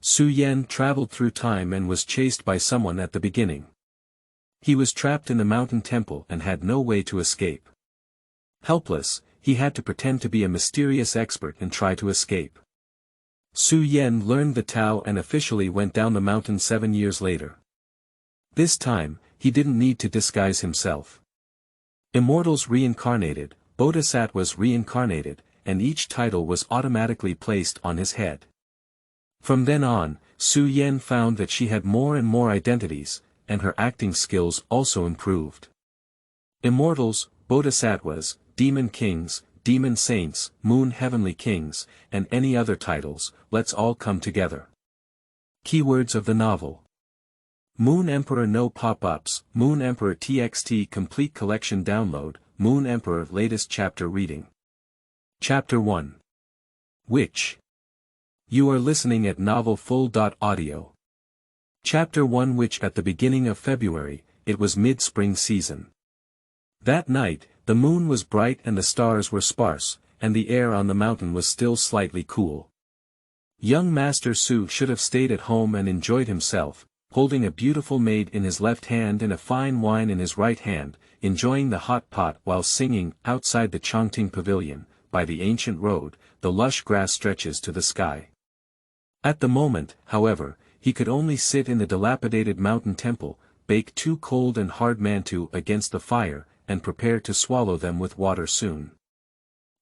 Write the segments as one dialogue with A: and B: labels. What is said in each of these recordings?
A: Su Yan traveled through time and was chased by someone at the beginning. He was trapped in the mountain temple and had no way to escape. Helpless, he had to pretend to be a mysterious expert and try to escape. Su Yan learned the Tao and officially went down the mountain 7 years later. This time, he didn't need to disguise himself. Immortals reincarnated, Bodhisattvas reincarnated, and each title was automatically placed on his head. From then on, Su Yan found that she had more and more identities, and her acting skills also improved. Immortals, Bodhisattvas, Demon Kings, Demon Saints, Moon Heavenly Kings, and any other titles, let's all come together. Keywords of the novel. Moon Emperor no pop-ups, Moon Emperor TXT Complete Collection Download, Moon Emperor Latest Chapter Reading. Chapter 1. Witch. You are listening at novelfull.audio. Chapter 1. Witch. At the beginning of February, it was mid-spring season. That night, the moon was bright and the stars were sparse, and the air on the mountain was still slightly cool. Young Master Su should have stayed at home and enjoyed himself, holding a beautiful maid in his left hand and a fine wine in his right hand, enjoying the hot pot while singing. Outside the Qingcheng pavilion, by the ancient road, the lush grass stretches to the sky. At the moment, however, he could only sit in the dilapidated mountain temple, bake 2 cold and hard mantu against the fire, and prepare to swallow them with water soon.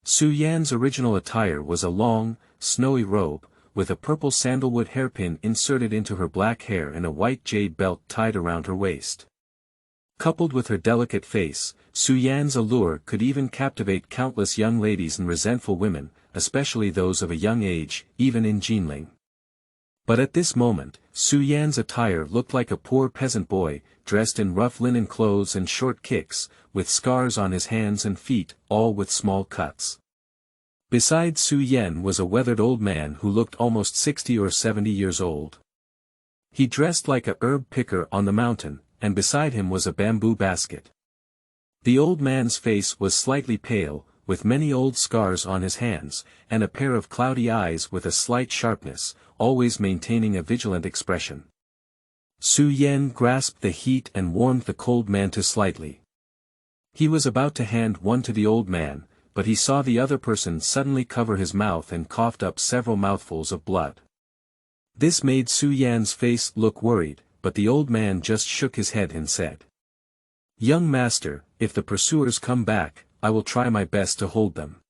A: Su Yan's original attire was a long, snowy robe, with a purple sandalwood hairpin inserted into her black hair and a white jade belt tied around her waist. Coupled with her delicate face, Su Yan's allure could even captivate countless young ladies and resentful women, especially those of a young age, even in Jinling. But at this moment, Su Yan's attire looked like a poor peasant boy, dressed in rough linen clothes and short kicks, with scars on his hands and feet, all with small cuts. Beside Su Yan was a weathered old man who looked almost 60 or 70 years old. He dressed like a herb picker on the mountain, and beside him was a bamboo basket. The old man's face was slightly pale, with many old scars on his hands, and a pair of cloudy eyes with a slight sharpness, always maintaining a vigilant expression. Su Yan grasped the heat and warmed the cold mantu slightly. He was about to hand one to the old man, but he saw the other person suddenly cover his mouth and coughed up several mouthfuls of blood. This made Su Yan's face look worried, but the old man just shook his head and said, "Young master, if the pursuers come back, I will try my best to hold them.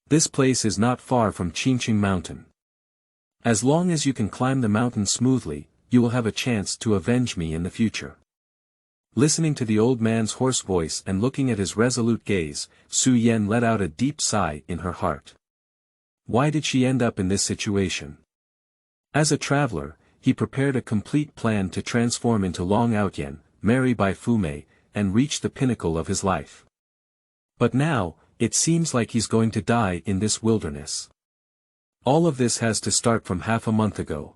A: This place is not far from Qingcheng mountain. As long as you can climb the mountain smoothly, you will have a chance to avenge me in the future." Listening to the old man's hoarse voice and looking at his resolute gaze, Su Yan let out a deep sigh in her heart. Why did she end up in this situation? As a traveler, he prepared a complete plan to transform into Long Outyen, marry Bai Fumei, and reach the pinnacle of his life. But now, it seems like he's going to die in this wilderness. All of this has to start from half a month ago.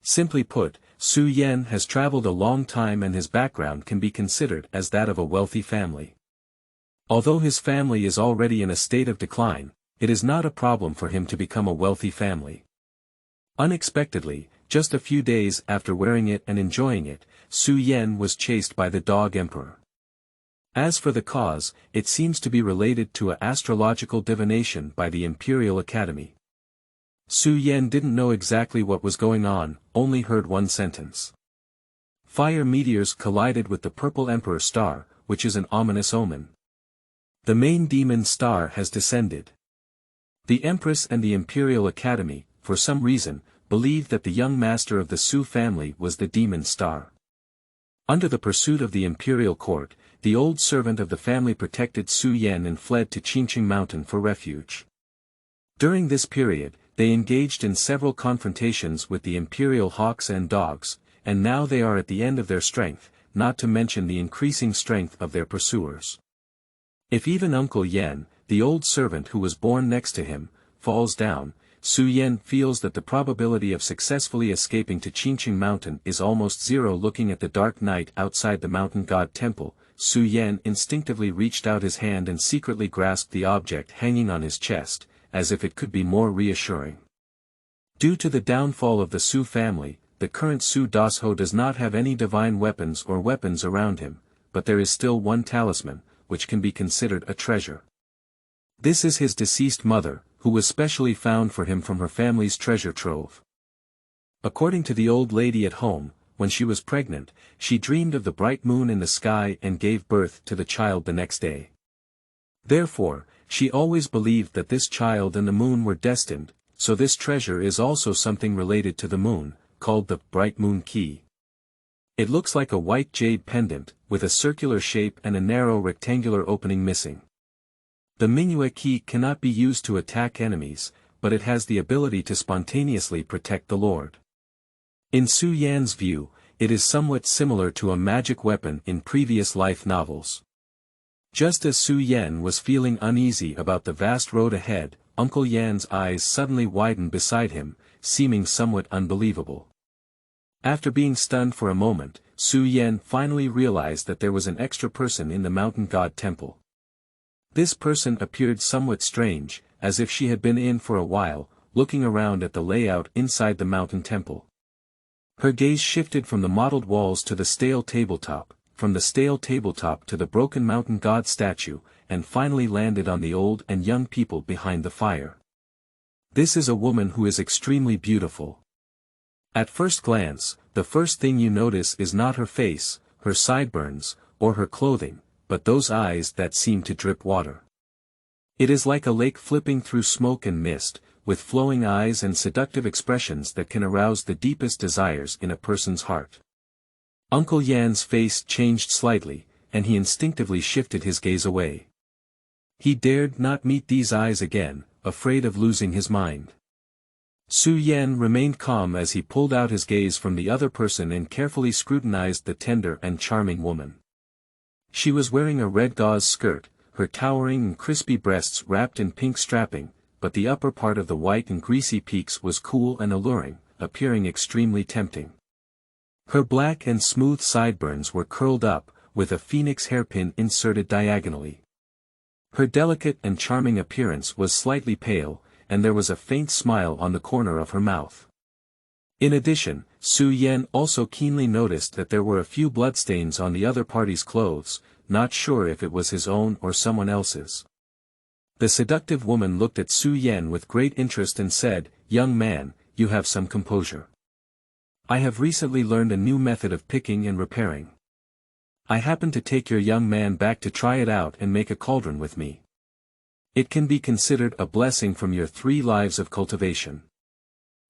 A: Simply put, Su Yan has traveled a long time and his background can be considered as that of a wealthy family. Although his family is already in a state of decline, it is not a problem for him to become a wealthy family. Unexpectedly, just a few days after wearing it and enjoying it, Su Yan was chased by the Dog Emperor. As for the cause, it seems to be related to an astrological divination by the Imperial Academy. Su Yan didn't know exactly what was going on, only heard one sentence. Fire meteors collided with the Purple Emperor star, which is an ominous omen. The main demon star has descended. The Empress and the Imperial Academy, for some reason, believed that the young master of the Su family was the demon star. Under the pursuit of the imperial court, the old servant of the family protected Su Yan and fled to Qingcheng mountain for refuge. During this period, they engaged in several confrontations with the imperial hawks and dogs, and now they are at the end of their strength, not to mention the increasing strength of their pursuers. If even Uncle Yan, the old servant who was born next to him, falls down, Su Yan feels that the probability of successfully escaping to Qingcheng mountain is almost zero. Looking at the dark night outside the mountain god temple, Su Yan instinctively reached out his hand and secretly grasped the object hanging on his chest, as if it could be more reassuring. Due to the downfall of the Su family, the current Su Dasho does not have any divine weapons or weapons around him, but there is still one talisman, which can be considered a treasure. This is his deceased mother, who was specially found for him from her family's treasure trove. According to the old lady at home, when she was pregnant, she dreamed of the bright moon in the sky and gave birth to the child the next day. Therefore, she always believed that this child and the moon were destined, so this treasure is also something related to the moon, called the bright moon key. It looks like a white jade pendant, with a circular shape and a narrow rectangular opening missing. The Mingyue key cannot be used to attack enemies, but it has the ability to spontaneously protect the Lord. In Su Yan's view, it is somewhat similar to a magic weapon in previous life novels. Just as Su Yan was feeling uneasy about the vast road ahead, Uncle Yan's eyes suddenly widened beside him, seeming somewhat unbelievable. After being stunned for a moment, Su Yan finally realized that there was an extra person in the mountain god temple. This person appeared somewhat strange, as if she had been in for a while, looking around at the layout inside the mountain temple. Her gaze shifted from the mottled walls to the stale tabletop, from the stale tabletop to the broken mountain god statue, and finally landed on the old and young people behind the fire. This is a woman who is extremely beautiful. At first glance, the first thing you notice is not her face, her sideburns, or her clothing, but those eyes that seem to drip water. It is like a lake flipping through smoke and mist, with flowing eyes and seductive expressions that can arouse the deepest desires in a person's heart. Uncle Yan's face changed slightly, and he instinctively shifted his gaze away. He dared not meet these eyes again, afraid of losing his mind. Su Yan remained calm as he pulled out his gaze from the other person and carefully scrutinized the tender and charming woman. She was wearing a red gauze skirt, her towering and crispy breasts wrapped in pink strapping, but the upper part of the white and greasy peaks was cool and alluring, appearing extremely tempting. Her black and smooth sideburns were curled up, with a phoenix hairpin inserted diagonally. Her delicate and charming appearance was slightly pale, and there was a faint smile on the corner of her mouth. In addition, Su Yan also keenly noticed that there were a few bloodstains on the other party's clothes, not sure if it was his own or someone else's. The seductive woman looked at Su Yan with great interest and said, "Young man, you have some composure. I have recently learned a new method of picking and repairing. I happen to take your young man back to try it out and make a cauldron with me. It can be considered a blessing from your 3 lives of cultivation."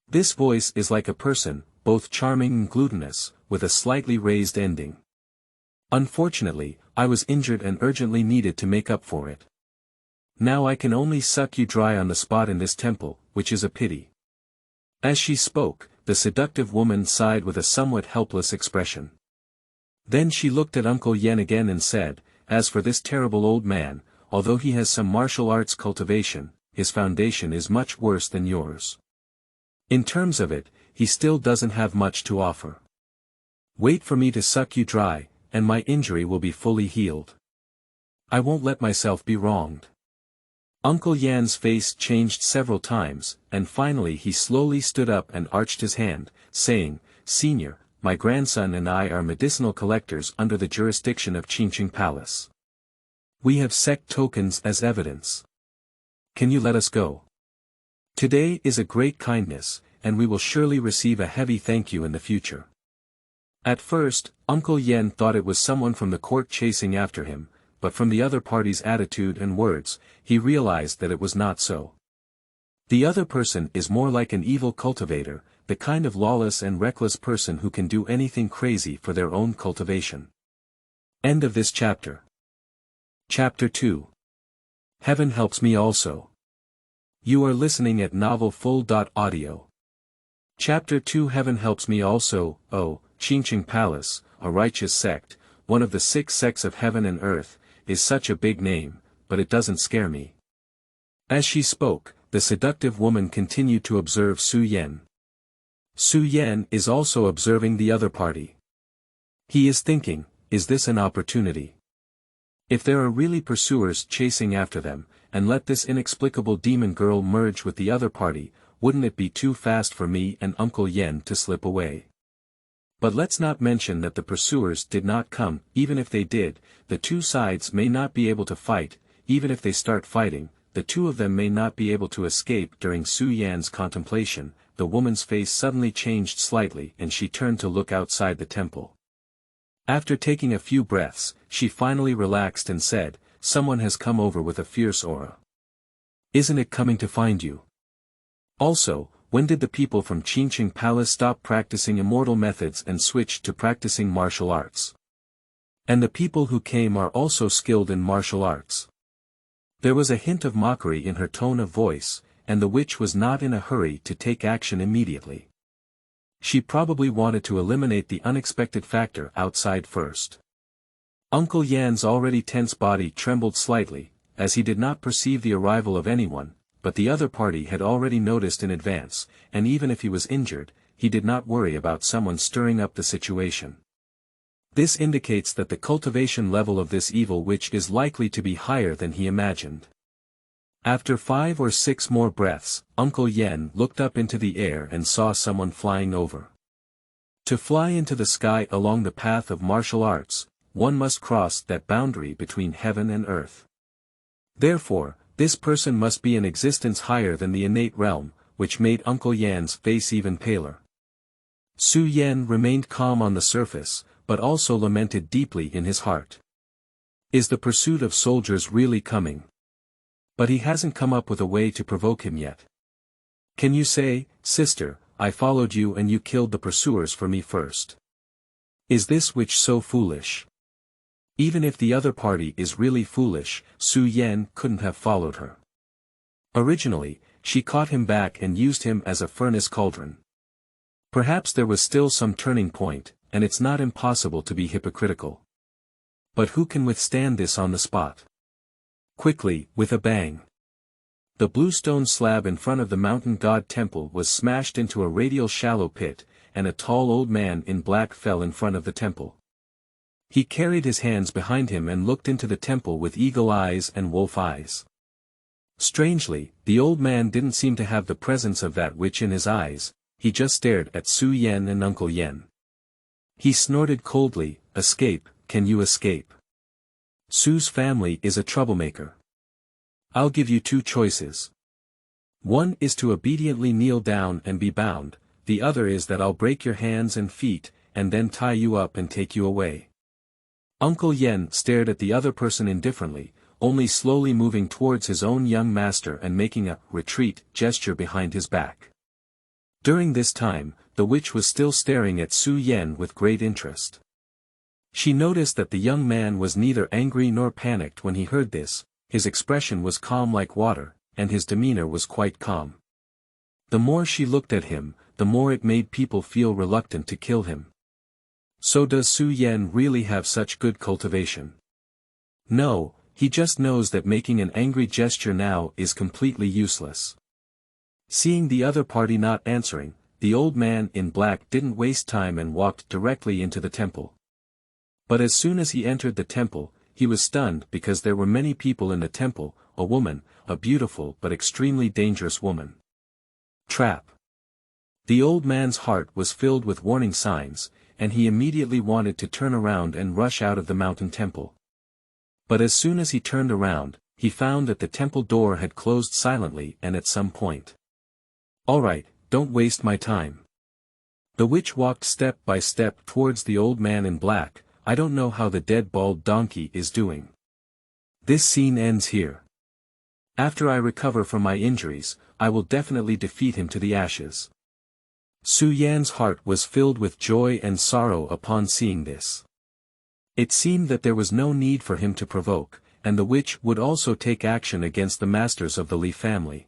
A: This voice is like a person, both charming and glutinous, with a slightly raised ending. Unfortunately, I was injured and urgently needed to make up for it. Now I can only suck you dry on the spot in this temple, which is a pity. As she spoke, the seductive woman sighed with a somewhat helpless expression. Then she looked at Uncle Yan again and said, "As for this terrible old man, although he has some martial arts cultivation, his foundation is much worse than yours. In terms of it, he still doesn't have much to offer. Wait for me to suck you dry, and my injury will be fully healed. I won't let myself be wronged." Uncle Yan's face changed several times, and finally he slowly stood up and arched his hand, saying, "Senior, my grandson and I are medicinal collectors under the jurisdiction of Qingcheng Palace. We have sect tokens as evidence. Can you let us go? Today is a great kindness, and we will surely receive a heavy thank you in the future." At first, Uncle Yan thought it was someone from the court chasing after him, but from the other party's attitude and words, he realized that it was not so. The other person is more like an evil cultivator, the kind of lawless and reckless person who can do anything crazy for their own cultivation. End of this chapter. Chapter 2. Heaven Helps Me Also. You are listening at novelfull.audio. Chapter 2. Heaven Helps Me Also. Oh, Qingcheng Palace, a righteous sect, one of the 6 sects of heaven and earth, is such a big name, but it doesn't scare me. As she spoke, the seductive woman continued to observe Su Yan. Su Yan is also observing the other party. He is thinking, is this an opportunity? If there are really pursuers chasing after them, and let this inexplicable demon girl merge with the other party, wouldn't it be too fast for me and Uncle Yen to slip away? But let's not mention that the pursuers did not come. Even if they did, the two sides may not be able to fight. Even if they start fighting, the two of them may not be able to escape. During Su Yan's contemplation, the woman's face suddenly changed slightly and she turned to look outside the temple. After taking a few breaths, she finally relaxed and said, "Someone has come over with a fierce aura. Isn't it coming to find you? Also, when did the people from Qingcheng Palace stop practicing immortal methods and switch to practicing martial arts? And the people who came are also skilled in martial arts." There was a hint of mockery in her tone of voice, and the witch was not in a hurry to take action immediately. She probably wanted to eliminate the unexpected factor outside first. Uncle Yan's already tense body trembled slightly, as he did not perceive the arrival of anyone, but the other party had already noticed in advance, and even if he was injured, he did not worry about someone stirring up the situation. This indicates that the cultivation level of this evil witch is likely to be higher than he imagined. After 5 or 6 more breaths, Uncle Yen looked up into the air and saw someone flying over. To fly into the sky along the path of martial arts, one must cross that boundary between heaven and earth. Therefore, this person must be in existence higher than the innate realm, which made Uncle Yan's face even paler. Su Yan remained calm on the surface, but also lamented deeply in his heart. Is the pursuit of soldiers really coming? But he hasn't come up with a way to provoke him yet. Can you say, "Sister, I followed you and you killed the pursuers for me first"? Is this witch so foolish? Even if the other party is really foolish, Su Yan couldn't have followed her. Originally, she caught him back and used him as a furnace cauldron. Perhaps there was still some turning point, and it's not impossible to be hypocritical. But who can withstand this on the spot? Quickly, with a bang. The bluestone slab in front of the mountain god temple was smashed into a radial shallow pit, and a tall old man in black fell in front of the temple. He carried his hands behind him and looked into the temple with eagle eyes and wolf eyes. Strangely, the old man didn't seem to have the presence of that witch in his eyes, he just stared at Su Yan and Uncle Yen. He snorted coldly, "Escape, can you escape? Su's family is a troublemaker. I'll give you 2 choices. One is to obediently kneel down and be bound, the other is that I'll break your hands and feet, and then tie you up and take you away." Uncle Yen stared at the other person indifferently, only slowly moving towards his own young master and making a retreat gesture behind his back. During this time, the witch was still staring at Su Yan with great interest. She noticed that the young man was neither angry nor panicked when he heard this, his expression was calm like water, and his demeanor was quite calm. The more she looked at him, the more it made people feel reluctant to kill him. So does Su Yan really have such good cultivation? No, he just knows that making an angry gesture now is completely useless. Seeing the other party not answering, the old man in black didn't waste time and walked directly into the temple. But as soon as he entered the temple, he was stunned because there were many people in the temple, a woman, a beautiful but extremely dangerous woman. Trap. The old man's heart was filled with warning signs, and he immediately wanted to turn around and rush out of the mountain temple. But as soon as he turned around, he found that the temple door had closed silently and at some point. "Alright, don't waste my time." The witch walked step by step towards the old man in black. "I don't know how the dead bald donkey is doing. This scene ends here. After I recover from my injuries, I will definitely defeat him to the ashes." Su Yan's heart was filled with joy and sorrow upon seeing this. It seemed that there was no need for him to provoke, and the witch would also take action against the masters of the Li family.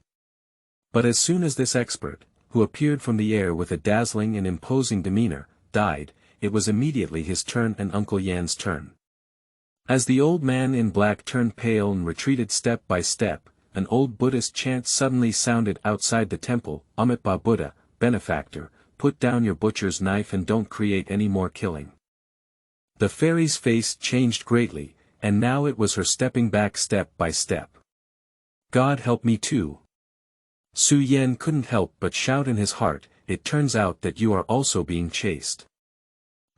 A: But as soon as this expert, who appeared from the air with a dazzling and imposing demeanor, died, it was immediately his turn and Uncle Yan's turn. As the old man in black turned pale and retreated step by step, an old Buddhist chant suddenly sounded outside the temple, "Amitabha Buddha, benefactor, put down your butcher's knife and don't create any more killing." The fairy's face changed greatly, and now it was her stepping back step by step. "God help me too. Su Yan couldn't help but shout in his heart, "It turns out that you are also being chased."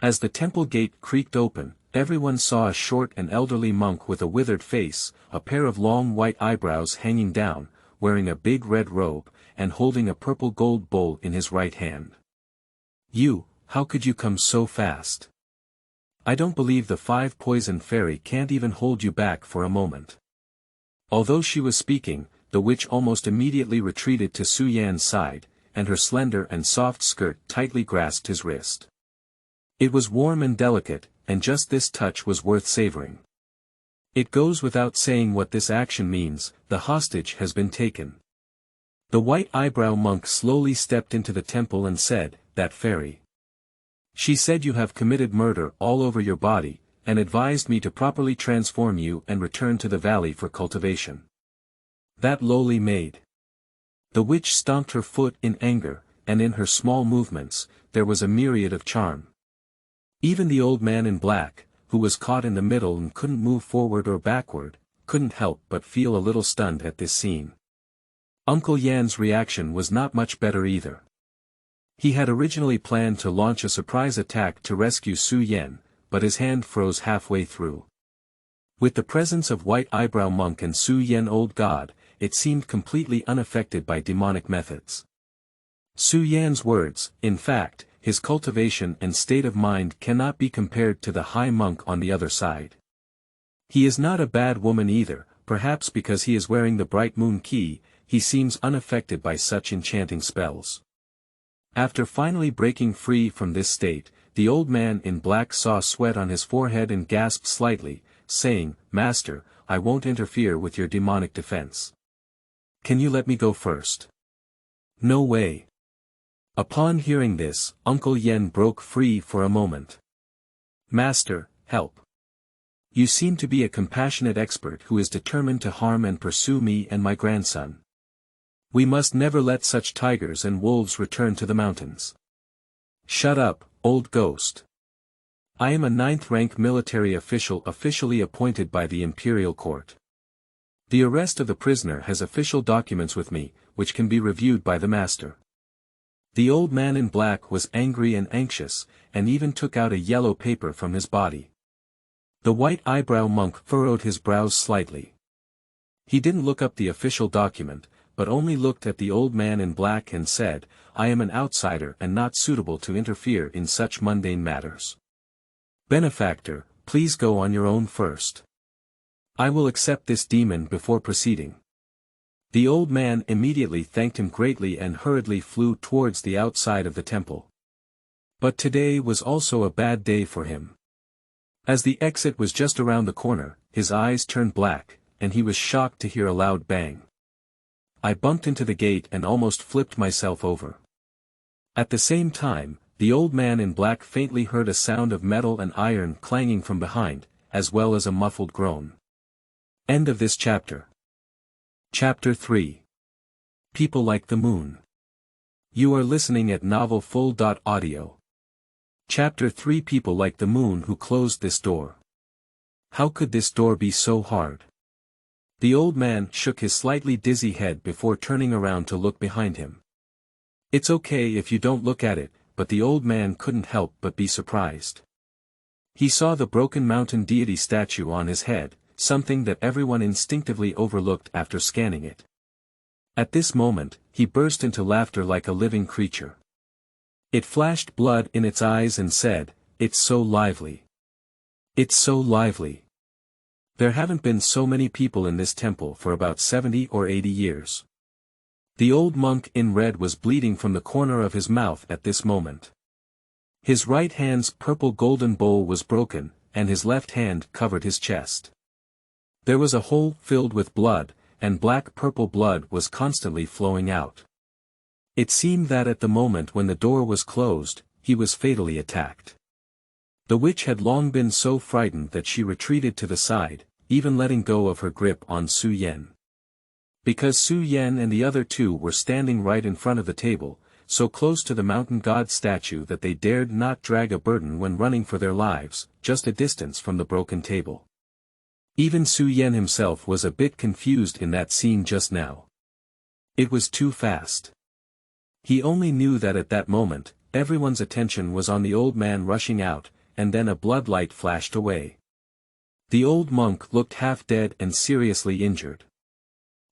A: As the temple gate creaked open, everyone saw a short and elderly monk with a withered face, a pair of long white eyebrows hanging down, wearing a big red robe, and holding a purple gold bowl in his right hand. How could you come so fast? I don't believe the 5-poison fairy can't even hold you back for a moment." Although she was speaking, the witch almost immediately retreated to Su Yan's side, and her slender and soft skirt tightly grasped his wrist. It was warm and delicate, and just this touch was worth savoring. It goes without saying what this action means: the hostage has been taken. The white eyebrow monk slowly stepped into the temple and said, "That fairy. She said you have committed murder all over your body, and advised me to properly transform you and return to the valley for cultivation." That lowly maid. The witch stomped her foot in anger, and in her small movements, there was a myriad of charm. Even the old man in black, who was caught in the middle and couldn't move forward or backward, couldn't help but feel a little stunned at this scene. Uncle Yan's reaction was not much better either. He had originally planned to launch a surprise attack to rescue Su Yan, but his hand froze halfway through. With the presence of White Eyebrow Monk and Su Yan Old God, it seemed completely unaffected by demonic methods. Su Yan's words, in fact, his cultivation and state of mind cannot be compared to the high monk on the other side. He is not a bad woman either, perhaps because he is wearing the bright moon key, he seems unaffected by such enchanting spells. After finally breaking free from this state, the old man in black saw sweat on his forehead and gasped slightly, saying, "Master, I won't interfere with your demonic defense. Can you let me go first?" "No way." Upon hearing this, Uncle Yen broke free for a moment. "Master, help. You seem to be a compassionate expert who is determined to harm and pursue me and my grandson. We must never let such tigers and wolves return to the mountains." "Shut up, old ghost. I am a 9th-rank military official officially appointed by the imperial court. The arrest of the prisoner has official documents with me, which can be reviewed by the master." The old man in black was angry and anxious, and even took out a yellow paper from his body. The white eyebrow monk furrowed his brows slightly. He didn't look up the official document, but only looked at the old man in black and said, "I am an outsider and not suitable to interfere in such mundane matters. Benefactor, please go on your own first. I will accept this demon before proceeding." The old man immediately thanked him greatly and hurriedly flew towards the outside of the temple. But today was also a bad day for him. As the exit was just around the corner, his eyes turned black, and he was shocked to hear a loud bang. "I bumped into the gate and almost flipped myself over." At the same time, the old man in black faintly heard a sound of metal and iron clanging from behind, as well as a muffled groan. End of this chapter. Chapter 3. People Like the Moon. You are listening at novelfull.audio. Chapter 3. People like the moon who closed this door. How could this door be so hard? The old man shook his slightly dizzy head before turning around to look behind him. It's okay if you don't look at it, but the old man couldn't help but be surprised. He saw the broken mountain deity statue on his head, something that everyone instinctively overlooked after scanning it. At this moment, he burst into laughter like a living creature. It flashed blood in its eyes and said, "It's so lively. It's so lively. There haven't been so many people in this temple for about 70 or 80 years. The old monk in red was bleeding from the corner of his mouth at this moment. His right hand's purple golden bowl was broken, and his left hand covered his chest. There was a hole filled with blood, and black-purple blood was constantly flowing out. It seemed that at the moment when the door was closed, he was fatally attacked. The witch had long been so frightened that she retreated to the side, even letting go of her grip on Su Yan. Because Su Yan and the other two were standing right in front of the table, so close to the mountain god statue that they dared not drag a burden when running for their lives, just a distance from the broken table. Even Su Yan himself was a bit confused in that scene just now. It was too fast. He only knew that at that moment, everyone's attention was on the old man rushing out, and then a blood light flashed away. The old monk looked half dead and seriously injured.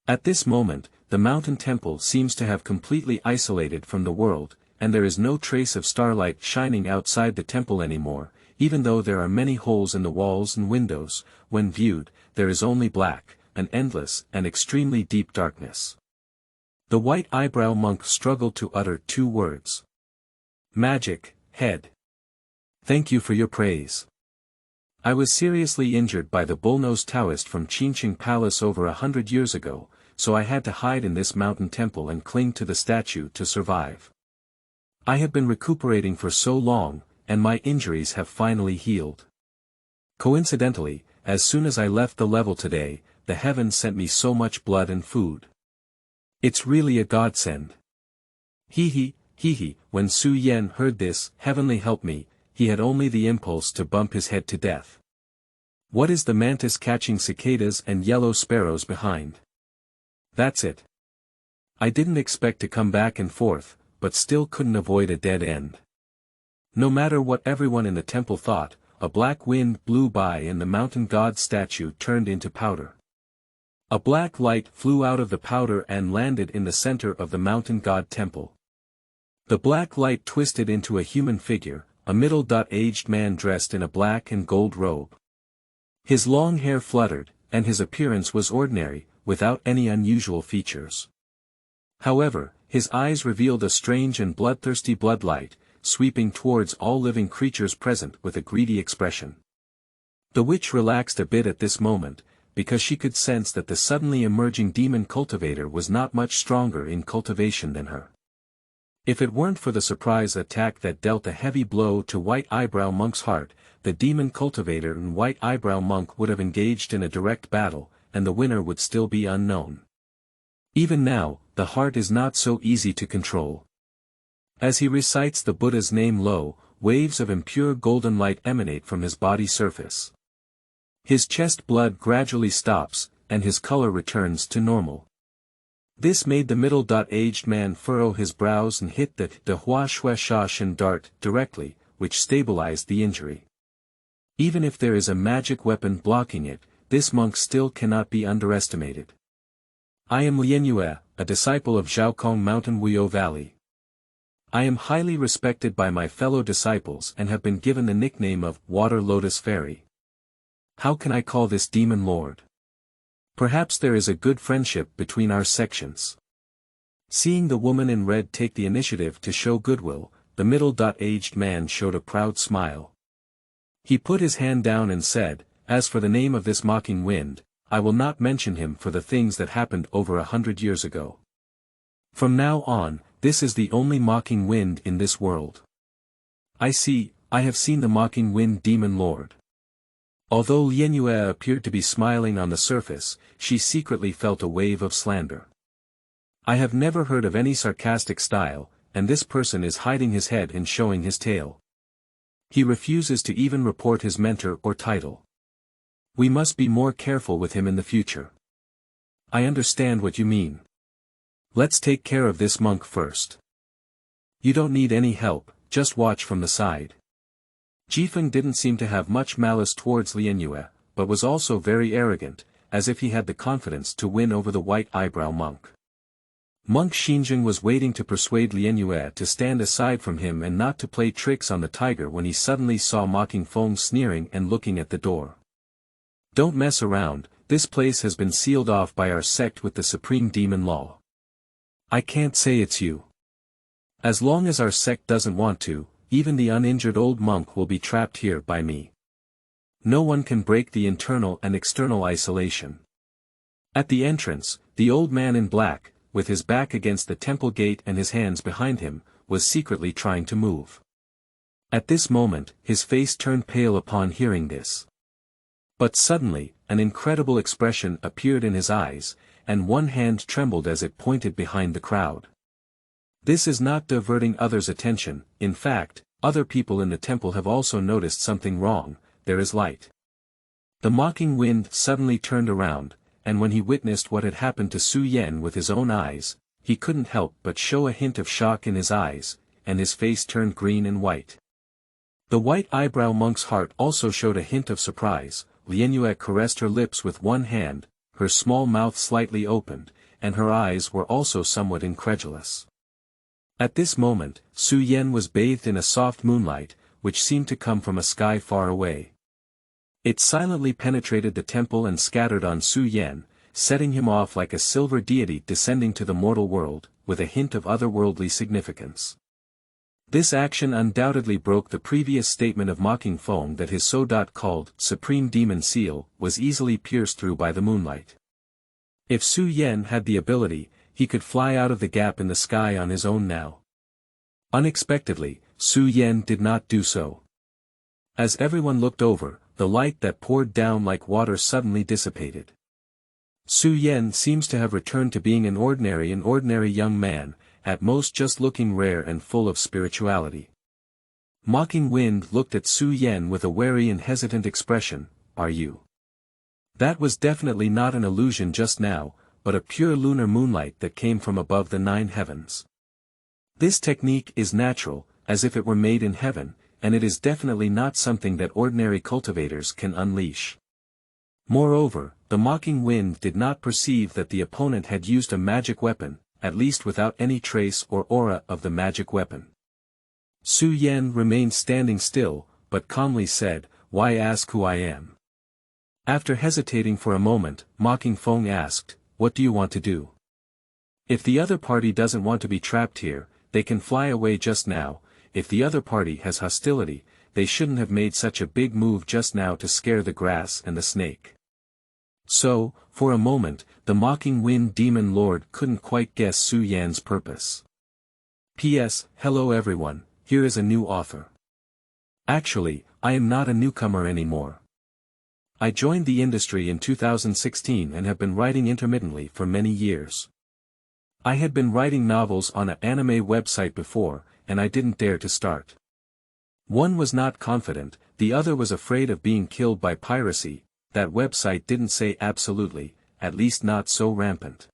A: At this moment, the mountain temple seems to have completely isolated from the world, and there is no trace of starlight shining outside the temple anymore, even though there are many holes in the walls and windows. When viewed, there is only black, an endless and extremely deep darkness. The white eyebrow monk struggled to utter 2 words. Magic, head. Thank you for your praise. I was seriously injured by the bull-nosed Taoist from Qingcheng Palace over 100 years ago, so I had to hide in this mountain temple and cling to the statue to survive. I have been recuperating for so long, and my injuries have finally healed. Coincidentally, as soon as I left the level today, the heavens sent me so much blood and food. It's really a godsend. Hee hee, when Su Yen heard this, heavenly help me, he had only the impulse to bump his head to death. What is the mantis catching cicadas and yellow sparrows behind? That's it. I didn't expect to come back and forth, but still couldn't avoid a dead end. No matter what everyone in the temple thought, a black wind blew by and the mountain god statue turned into powder. A black light flew out of the powder and landed in the center of the mountain god temple. The black light twisted into a human figure, a middle-aged man dressed in a black and gold robe. His long hair fluttered, and his appearance was ordinary, without any unusual features. However, his eyes revealed a strange and bloodthirsty bloodlight, sweeping towards all living creatures present with a greedy expression. The witch relaxed a bit at this moment, because she could sense that the suddenly emerging demon cultivator was not much stronger in cultivation than her. If it weren't for the surprise attack that dealt a heavy blow to White Eyebrow Monk's heart, the demon cultivator and White Eyebrow Monk would have engaged in a direct battle, and the winner would still be unknown. Even now, the heart is not so easy to control. As he recites the Buddha's name low, waves of impure golden light emanate from his body surface. His chest blood gradually stops, and his color returns to normal. This made the middle-aged man furrow his brows and hit the Hua Shui Sha Shin dart directly, which stabilized the injury. Even if there is a magic weapon blocking it, this monk still cannot be underestimated. I am Lian Yue, a disciple of Zhaokong Mountain Wuyo Valley. I am highly respected by my fellow disciples and have been given the nickname of Water Lotus Fairy. How can I call this demon lord? Perhaps there is a good friendship between our sections. Seeing the woman in red take the initiative to show goodwill, the middle-aged man showed a proud smile. He put his hand down and said, "As for the name of this mocking wind, I will not mention him for the things that happened over 100 years ago. From now on, this is the only mocking wind in this world." I have seen the mocking wind demon lord. Although Lian Yue appeared to be smiling on the surface, she secretly felt a wave of slander. I have never heard of any sarcastic style, and this person is hiding his head and showing his tail. He refuses to even report his mentor or title. We must be more careful with him in the future. I understand what you mean. Let's take care of this monk first. You don't need any help, just watch from the side. Jifeng didn't seem to have much malice towards Lian Yue, but was also very arrogant, as if he had the confidence to win over the White Eyebrow Monk. Monk Qingcheng was waiting to persuade Lian Yue to stand aside from him and not to play tricks on the tiger when he suddenly saw Mocking Feng sneering and looking at the door. Don't mess around, this place has been sealed off by our sect with the supreme demon law. I can't say it's you. As long as our sect doesn't want to, even the uninjured old monk will be trapped here by me. No one can break the internal and external isolation. At the entrance, the old man in black, with his back against the temple gate and his hands behind him, was secretly trying to move. At this moment, his face turned pale upon hearing this. But suddenly, an incredible expression appeared in his eyes, and one hand trembled as it pointed behind the crowd. This is not diverting others' attention, in fact, other people in the temple have also noticed something wrong. There is light. The mocking wind suddenly turned around, and when he witnessed what had happened to Su Yen with his own eyes, he couldn't help but show a hint of shock in his eyes, and his face turned green and white. The white eyebrow monk's heart also showed a hint of surprise. Lianyue caressed her lips with one hand, her small mouth slightly opened, and her eyes were also somewhat incredulous. At this moment, Su Yan was bathed in a soft moonlight, which seemed to come from a sky far away. It silently penetrated the temple and scattered on Su Yan, setting him off like a silver deity descending to the mortal world, with a hint of otherworldly significance. This action undoubtedly broke the previous statement of Mocking Fong that his so-called Supreme Demon Seal was easily pierced through by the moonlight. If Su Yan had the ability, he could fly out of the gap in the sky on his own now. Unexpectedly, Su Yan did not do so. As everyone looked over, the light that poured down like water suddenly dissipated. Su Yan seems to have returned to being an ordinary young man, at most just looking rare and full of spirituality. Mocking Wind looked at Su Yan with a wary and hesitant expression. "Are you?" That was definitely not an illusion just now, but a pure lunar moonlight that came from above the 9 heavens. This technique is natural, as if it were made in heaven, and it is definitely not something that ordinary cultivators can unleash. Moreover, the Mocking Wind did not perceive that the opponent had used a magic weapon, at least without any trace or aura of the magic weapon. Su Yan remained standing still, but calmly said, "Why ask who I am?" After hesitating for a moment, Mocking Fong asked, "What do you want to do? If the other party doesn't want to be trapped here, they can fly away just now. If the other party has hostility, they shouldn't have made such a big move just now to scare the grass and the snake." So, for a moment, the Mocking Wind Demon Lord couldn't quite guess Su Yan's purpose. P.S. Hello everyone, here is a new author. Actually, I am not a newcomer anymore. I joined the industry in 2016 and have been writing intermittently for many years. I had been writing novels on an anime website before, and I didn't dare to start. One was not confident, the other was afraid of being killed by piracy. That website didn't say absolutely, at least not so rampant.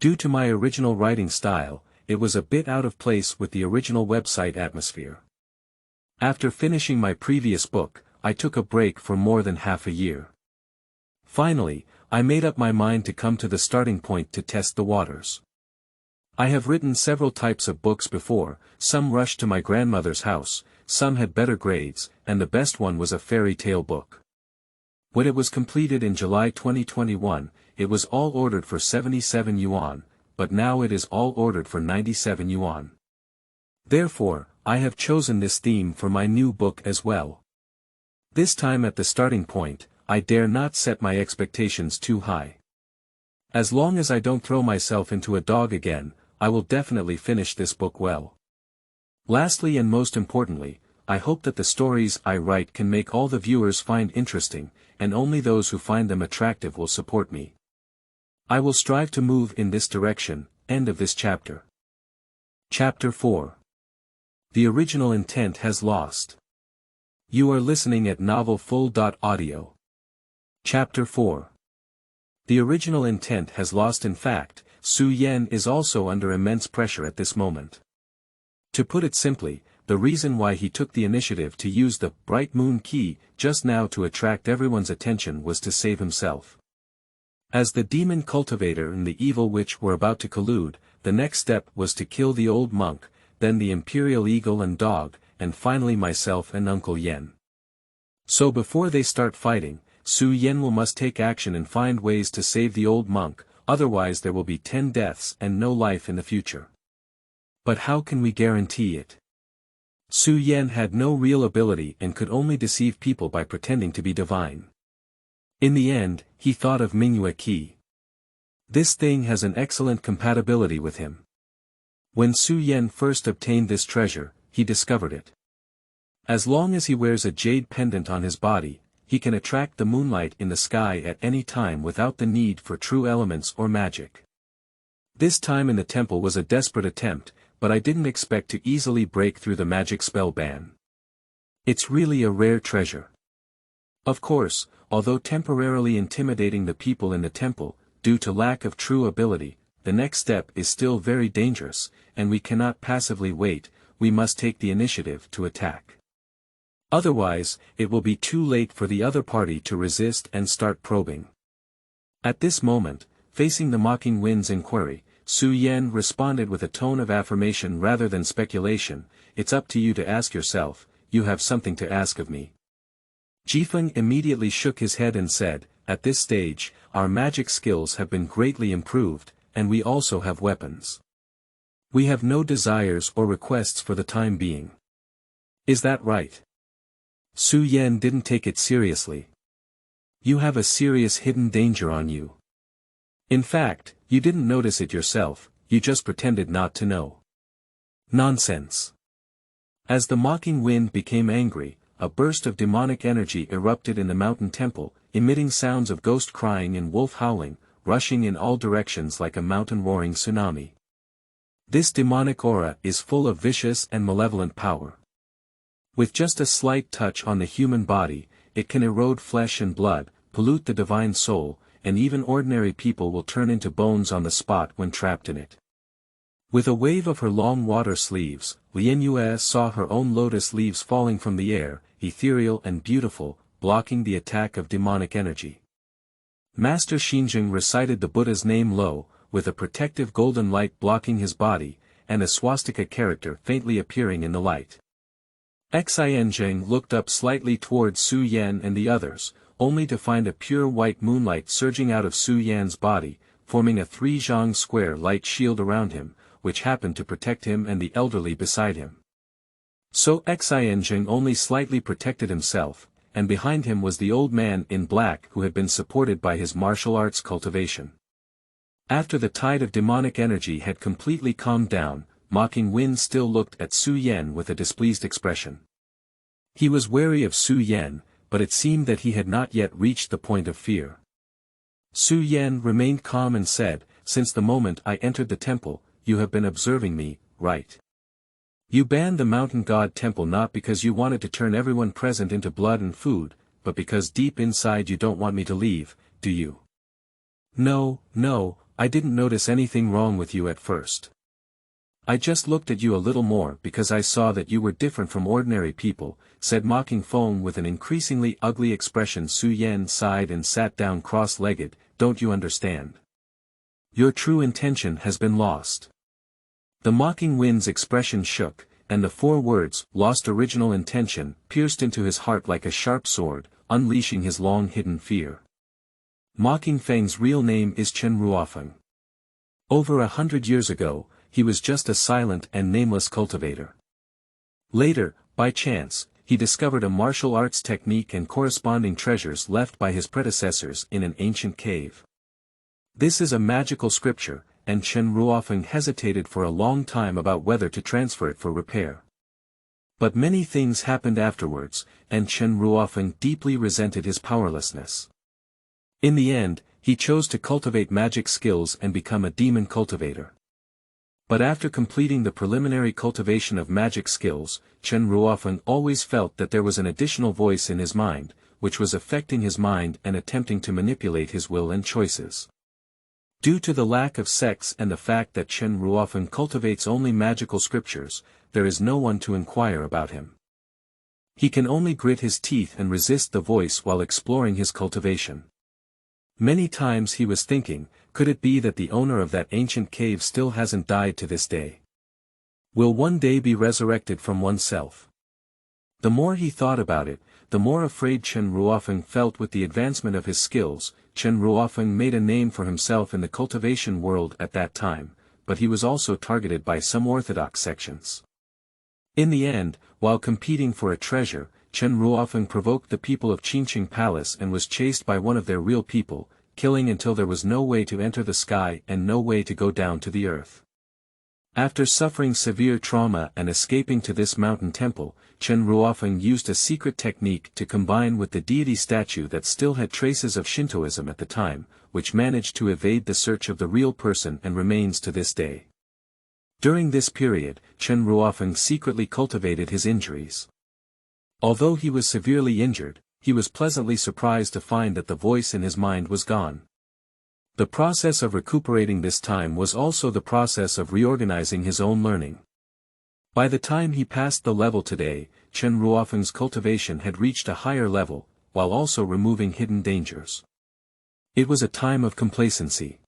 A: Due to my original writing style, it was a bit out of place with the original website atmosphere. After finishing my previous book, I took a break for more than half a year. Finally, I made up my mind to come to the starting point to test the waters. I have written several types of books before, some rushed to my grandmother's house, some had better grades, and the best one was a fairy tale book. When it was completed in July 2021, it was all ordered for 77 yuan, but now it is all ordered for 97 yuan. Therefore, I have chosen this theme for my new book as well. This time at the starting point, I dare not set my expectations too high. As long as I don't throw myself into a dog again, I will definitely finish this book well. Lastly and most importantly, I hope that the stories I write can make all the viewers find interesting, and only those who find them attractive will support me. I will strive to move in this direction. End of this chapter. Chapter 4. The original intent has lost. You are listening at novelfull.audio. Chapter 4. The original intent has lost. In fact, Su Yan is also under immense pressure at this moment. To put it simply, the reason why he took the initiative to use the Bright Moon Key just now to attract everyone's attention was to save himself. As the demon cultivator and the evil witch were about to collude, the next step was to kill the old monk, then the imperial eagle and dog, and finally myself and Uncle Yen. So before they start fighting, Su Yan must take action and find ways to save the old monk, otherwise there will be 10 deaths and no life in the future. But how can we guarantee it? Su Yan had no real ability and could only deceive people by pretending to be divine. In the end, he thought of Mingyue Qi. This thing has an excellent compatibility with him. When Su Yan first obtained this treasure, he discovered it. As long as he wears a jade pendant on his body, he can attract the moonlight in the sky at any time without the need for true elements or magic. This time in the temple was a desperate attempt, but I didn't expect to easily break through the magic spell ban. It's really a rare treasure. Of course, although temporarily intimidating the people in the temple, due to lack of true ability, the next step is still very dangerous, and we cannot passively wait, we must take the initiative to attack. Otherwise, it will be too late for the other party to resist and start probing. At this moment, facing the mocking wind's inquiry, Su Yan responded with a tone of affirmation rather than speculation, "It's up to you to ask yourself, you have something to ask of me." Jifeng immediately shook his head and said, "At this stage, our magic skills have been greatly improved, and we also have weapons. We have no desires or requests for the time being. Is that right?" Su Yan didn't take it seriously. "You have a serious hidden danger on you. In fact, you didn't notice it yourself, you just pretended not to know." Nonsense. As the mocking wind became angry, a burst of demonic energy erupted in the mountain temple, emitting sounds of ghost crying and wolf howling, rushing in all directions like a mountain-roaring tsunami. This demonic aura is full of vicious and malevolent power. With just a slight touch on the human body, it can erode flesh and blood, pollute the divine soul, and even ordinary people will turn into bones on the spot when trapped in it. With a wave of her long water sleeves, Lien Yue saw her own lotus leaves falling from the air, ethereal and beautiful, blocking the attack of demonic energy. Master Qingcheng recited the Buddha's name low, with a protective golden light blocking his body, and a swastika character faintly appearing in the light. Qingcheng looked up slightly towards Su Yan and the others, only to find a pure white moonlight surging out of Su Yan's body, forming a 3-zhang square light shield around him, which happened to protect him and the elderly beside him. So Qingcheng only slightly protected himself, and behind him was the old man in black who had been supported by his martial arts cultivation. After the tide of demonic energy had completely calmed down, Mocking Wind still looked at Su Yan with a displeased expression. He was wary of Su Yan, but it seemed that he had not yet reached the point of fear. Su Yan remained calm and said, "Since the moment I entered the temple, you have been observing me, right? You banned the mountain god temple not because you wanted to turn everyone present into blood and food, but because deep inside you don't want me to leave, do you?" No, I didn't notice anything wrong with you at first. I just looked at you a little more because I saw that you were different from ordinary people," said Mocking Foam with an increasingly ugly expression. Su Yan sighed and sat down cross-legged. "Don't you understand? Your true intention has been lost." The Mocking Wind's expression shook, and the 4 words, "lost original intention," pierced into his heart like a sharp sword, unleashing his long-hidden fear. Mocking Fang's real name is Chen Ruofeng. Over 100 years ago, he was just a silent and nameless cultivator. Later, by chance, he discovered a martial arts technique and corresponding treasures left by his predecessors in an ancient cave. This is a magical scripture, and Chen Ruofeng hesitated for a long time about whether to transfer it for repair. But many things happened afterwards, and Chen Ruofeng deeply resented his powerlessness. In the end, he chose to cultivate magic skills and become a demon cultivator. But after completing the preliminary cultivation of magic skills, Chen Ruofeng always felt that there was an additional voice in his mind, which was affecting his mind and attempting to manipulate his will and choices. Due to the lack of sex and the fact that Chen Ruofeng cultivates only magical scriptures, there is no one to inquire about him. He can only grit his teeth and resist the voice while exploring his cultivation. Many times he was thinking, could it be that the owner of that ancient cave still hasn't died to this day? Will one day be resurrected from oneself? The more he thought about it, the more afraid Chen Ruofeng felt. With the advancement of his skills, Chen Ruofeng made a name for himself in the cultivation world at that time, but he was also targeted by some orthodox sections. In the end, while competing for a treasure, Chen Ruofeng provoked the people of Qingcheng Palace and was chased by one of their real people, killing until there was no way to enter the sky and no way to go down to the earth. After suffering severe trauma and escaping to this mountain temple, Chen Ruofeng used a secret technique to combine with the deity statue that still had traces of Shintoism at the time, which managed to evade the search of the real person and remains to this day. During this period, Chen Ruofeng secretly cultivated his injuries. Although he was severely injured, he was pleasantly surprised to find that the voice in his mind was gone. The process of recuperating this time was also the process of reorganizing his own learning. By the time he passed the level today, Chen Ruofeng's cultivation had reached a higher level, while also removing hidden dangers. It was a time of complacency.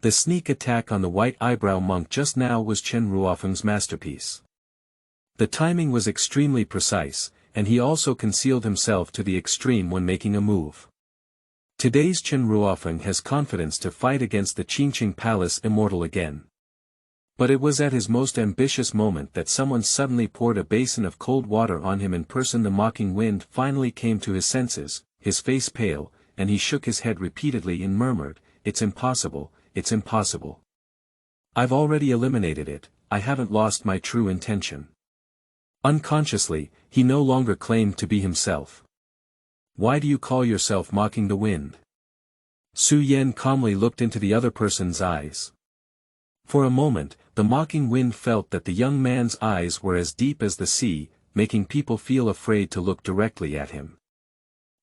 A: The sneak attack on the white eyebrow monk just now was Chen Ruofeng's masterpiece. The timing was extremely precise, and he also concealed himself to the extreme when making a move. Today's Chen Ruofeng has confidence to fight against the Qingcheng Palace Immortal again. But it was at his most ambitious moment that someone suddenly poured a basin of cold water on him in person. The mocking wind finally came to his senses, his face pale, and he shook his head repeatedly and murmured, "It's impossible, it's impossible. I've already eliminated it, I haven't lost my true intention." Unconsciously, he no longer claimed to be himself. "Why do you call yourself mocking the wind?" Su Yan calmly looked into the other person's eyes. For a moment, the mocking wind felt that the young man's eyes were as deep as the sea, making people feel afraid to look directly at him.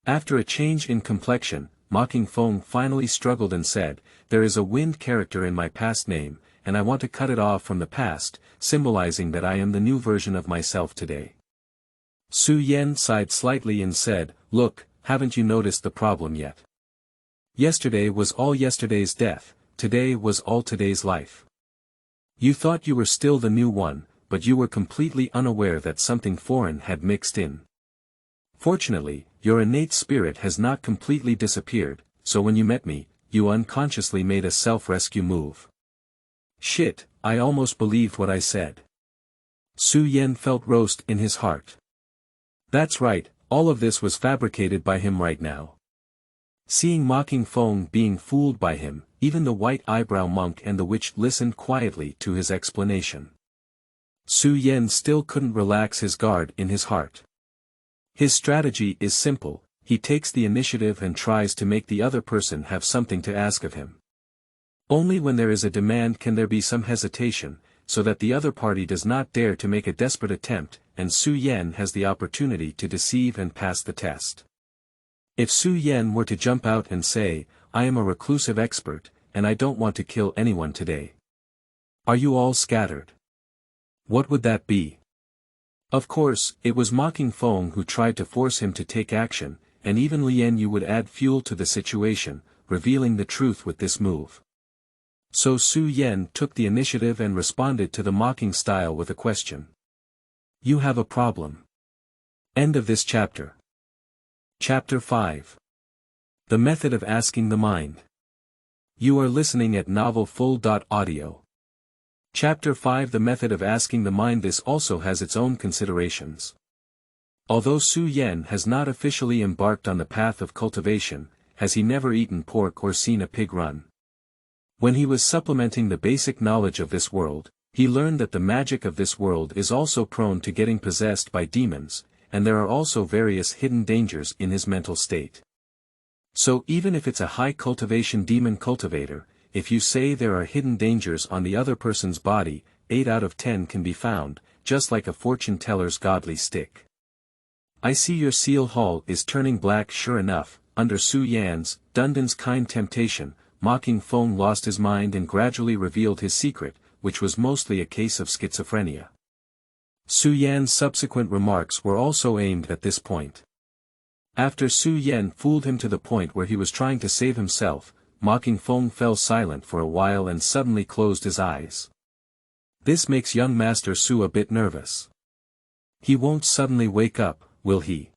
A: After a change in complexion, Mocking Feng finally struggled and said, "There is a wind character in my past name, and I want to cut it off from the past, symbolizing that I am the new version of myself today." Su Yan sighed slightly and said, "Look, haven't you noticed the problem yet? Yesterday was all yesterday's death, today was all today's life. You thought you were still the new one, but you were completely unaware that something foreign had mixed in. Fortunately, your innate spirit has not completely disappeared, so when you met me, you unconsciously made a self-rescue move." "Shit, I almost believed what I said." Su Yan felt roast in his heart. That's right, all of this was fabricated by him right now. Seeing Mocking Feng being fooled by him, even the white eyebrow monk and the witch listened quietly to his explanation. Su Yan still couldn't relax his guard in his heart. His strategy is simple, he takes the initiative and tries to make the other person have something to ask of him. Only when there is a demand can there be some hesitation, so that the other party does not dare to make a desperate attempt, and Su Yan has the opportunity to deceive and pass the test. If Su Yan were to jump out and say, "I am a reclusive expert, and I don't want to kill anyone today. Are you all scattered?" What would that be? Of course, it was Mocking Feng who tried to force him to take action, and even Lian Yu would add fuel to the situation, revealing the truth with this move. So Su Yan took the initiative and responded to the mocking style with a question. "You have a problem." End of this chapter. Chapter 5. The Method of Asking the Mind. You are listening at novelfull.audio. Chapter 5. The Method of Asking the Mind. This also has its own considerations. Although Su Yan has not officially embarked on the path of cultivation, has he never eaten pork or seen a pig run. When he was supplementing the basic knowledge of this world, he learned that the magic of this world is also prone to getting possessed by demons, and there are also various hidden dangers in his mental state. So even if it's a high cultivation demon cultivator, if you say there are hidden dangers on the other person's body, 8 out of 10 can be found, just like a fortune teller's godly stick. I see your seal hall is turning black. Sure enough, under Su Yan's, Dundan's kind temptation, Mocking Feng lost his mind and gradually revealed his secret, which was mostly a case of schizophrenia. Su Yan's subsequent remarks were also aimed at this point. After Su Yan fooled him to the point where he was trying to save himself, Mocking Feng fell silent for a while and suddenly closed his eyes. This makes young Master Su a bit nervous. He won't suddenly wake up, will he?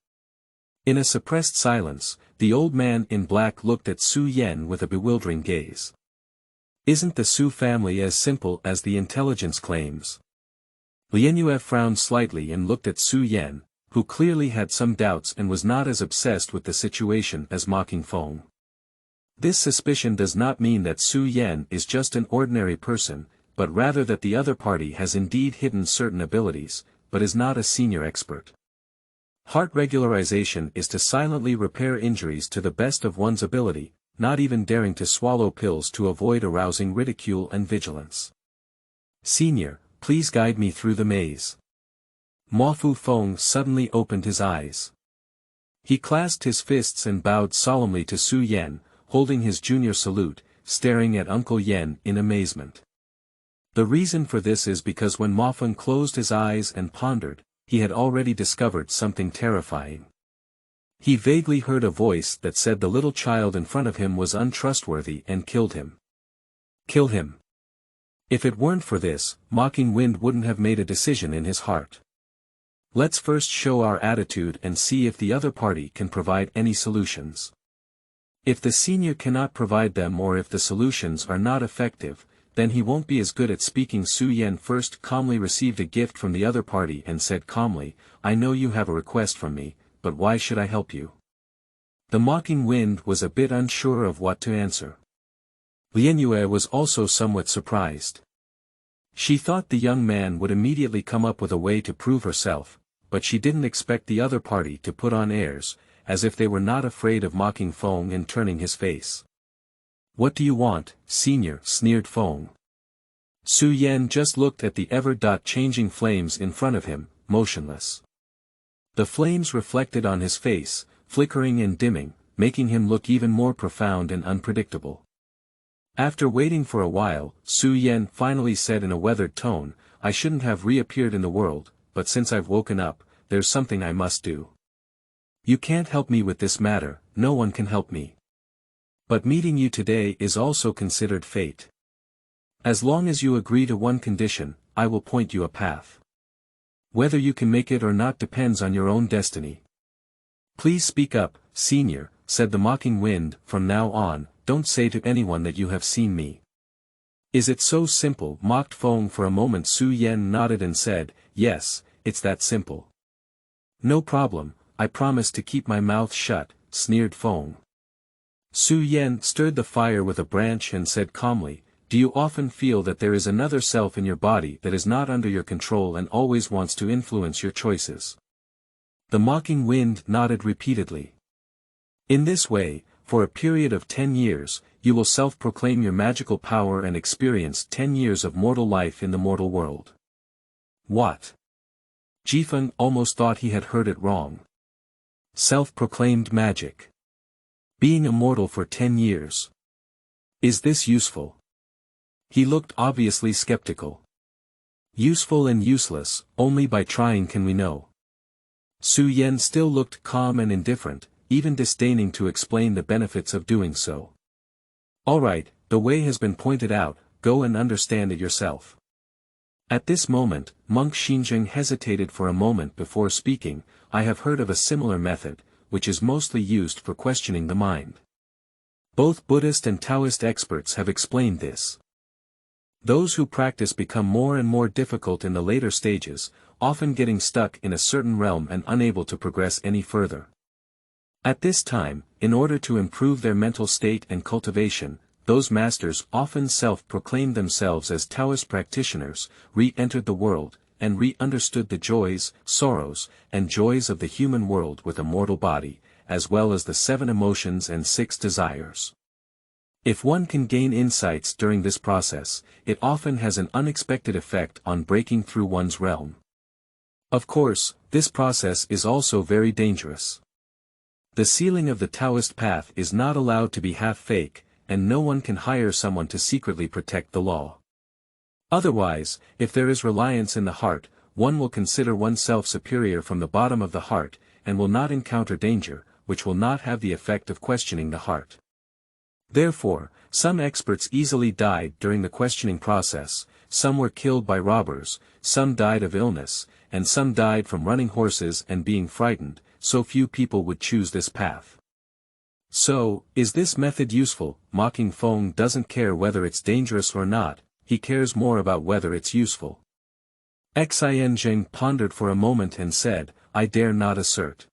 A: In a suppressed silence, the old man in black looked at Su Yan with a bewildering gaze. Isn't the Su family as simple as the intelligence claims? Lian Yue frowned slightly and looked at Su Yan, who clearly had some doubts and was not as obsessed with the situation as Mocking Feng. This suspicion does not mean that Su Yan is just an ordinary person, but rather that the other party has indeed hidden certain abilities, but is not a senior expert. Heart regularization is to silently repair injuries to the best of one's ability, not even daring to swallow pills to avoid arousing ridicule and vigilance. Senior, please guide me through the maze. Mofu Feng suddenly opened his eyes. He clasped his fists and bowed solemnly to Su Yan, holding his junior salute, staring at Uncle Yen in amazement. The reason for this is because when Ma Feng closed his eyes and pondered, he had already discovered something terrifying. He vaguely heard a voice that said the little child in front of him was untrustworthy and killed him. Kill him. If it weren't for this, Mocking Wind wouldn't have made a decision in his heart. Let's first show our attitude and see if the other party can provide any solutions. If the senior cannot provide them or if the solutions are not effective, then he won't be as good at speaking. Su Yen first calmly received a gift from the other party and said calmly, I know you have a request from me, but why should I help you? The Mocking Wind was a bit unsure of what to answer. Lianyue was also somewhat surprised. She thought the young man would immediately come up with a way to prove herself, but she didn't expect the other party to put on airs, as if they were not afraid of mocking Feng and turning his face. What do you want, senior? Sneered Feng. Su Yen just looked at the ever-changing flames in front of him, motionless. The flames reflected on his face, flickering and dimming, making him look even more profound and unpredictable. After waiting for a while, Su Yen finally said in a weathered tone, I shouldn't have reappeared in the world, but since I've woken up, there's something I must do. You can't help me with this matter, no one can help me. But meeting you today is also considered fate. As long as you agree to one condition, I will point you a path. Whether you can make it or not depends on your own destiny. Please speak up, senior, said the Mocking Wind, from now on, don't say to anyone that you have seen me. Is it so simple? Mocked Feng. For a moment Su Yen nodded and said, yes, it's that simple. No problem, I promise to keep my mouth shut, sneered Feng. Su Yen stirred the fire with a branch and said calmly, do you often feel that there is another self in your body that is not under your control and always wants to influence your choices? The Mocking Wind nodded repeatedly. In this way, for a period of 10 years, you will self-proclaim your magical power and experience 10 years of mortal life in the mortal world. What? Jifeng almost thought he had heard it wrong. Self-proclaimed magic. Being immortal for 10 years. Is this useful? He looked obviously skeptical. Useful and useless, only by trying can we know. Su Yen still looked calm and indifferent, even disdaining to explain the benefits of doing so. Alright, the way has been pointed out, go and understand it yourself. At this moment, monk Qingcheng hesitated for a moment before speaking. I have heard of a similar method, which is mostly used for questioning the mind. Both Buddhist and Taoist experts have explained this. Those who practice become more and more difficult in the later stages, often getting stuck in a certain realm and unable to progress any further. At this time, in order to improve their mental state and cultivation, those masters often self-proclaimed themselves as Taoist practitioners, re-entered the world, and re-understood the joys, sorrows, and joys of the human world with a mortal body, as well as the 7 emotions and 6 desires. If one can gain insights during this process, it often has an unexpected effect on breaking through one's realm. Of course, this process is also very dangerous. The sealing of the Taoist path is not allowed to be half fake, and no one can hire someone to secretly protect the law. Otherwise, if there is reliance in the heart, one will consider oneself superior from the bottom of the heart, and will not encounter danger, which will not have the effect of questioning the heart. Therefore, some experts easily died during the questioning process, some were killed by robbers, some died of illness, and some died from running horses and being frightened, so few people would choose this path. So, is this method useful? Mocking Feng doesn't care whether it's dangerous or not, he cares more about whether it's useful. Qingcheng pondered for a moment and said, I dare not assert.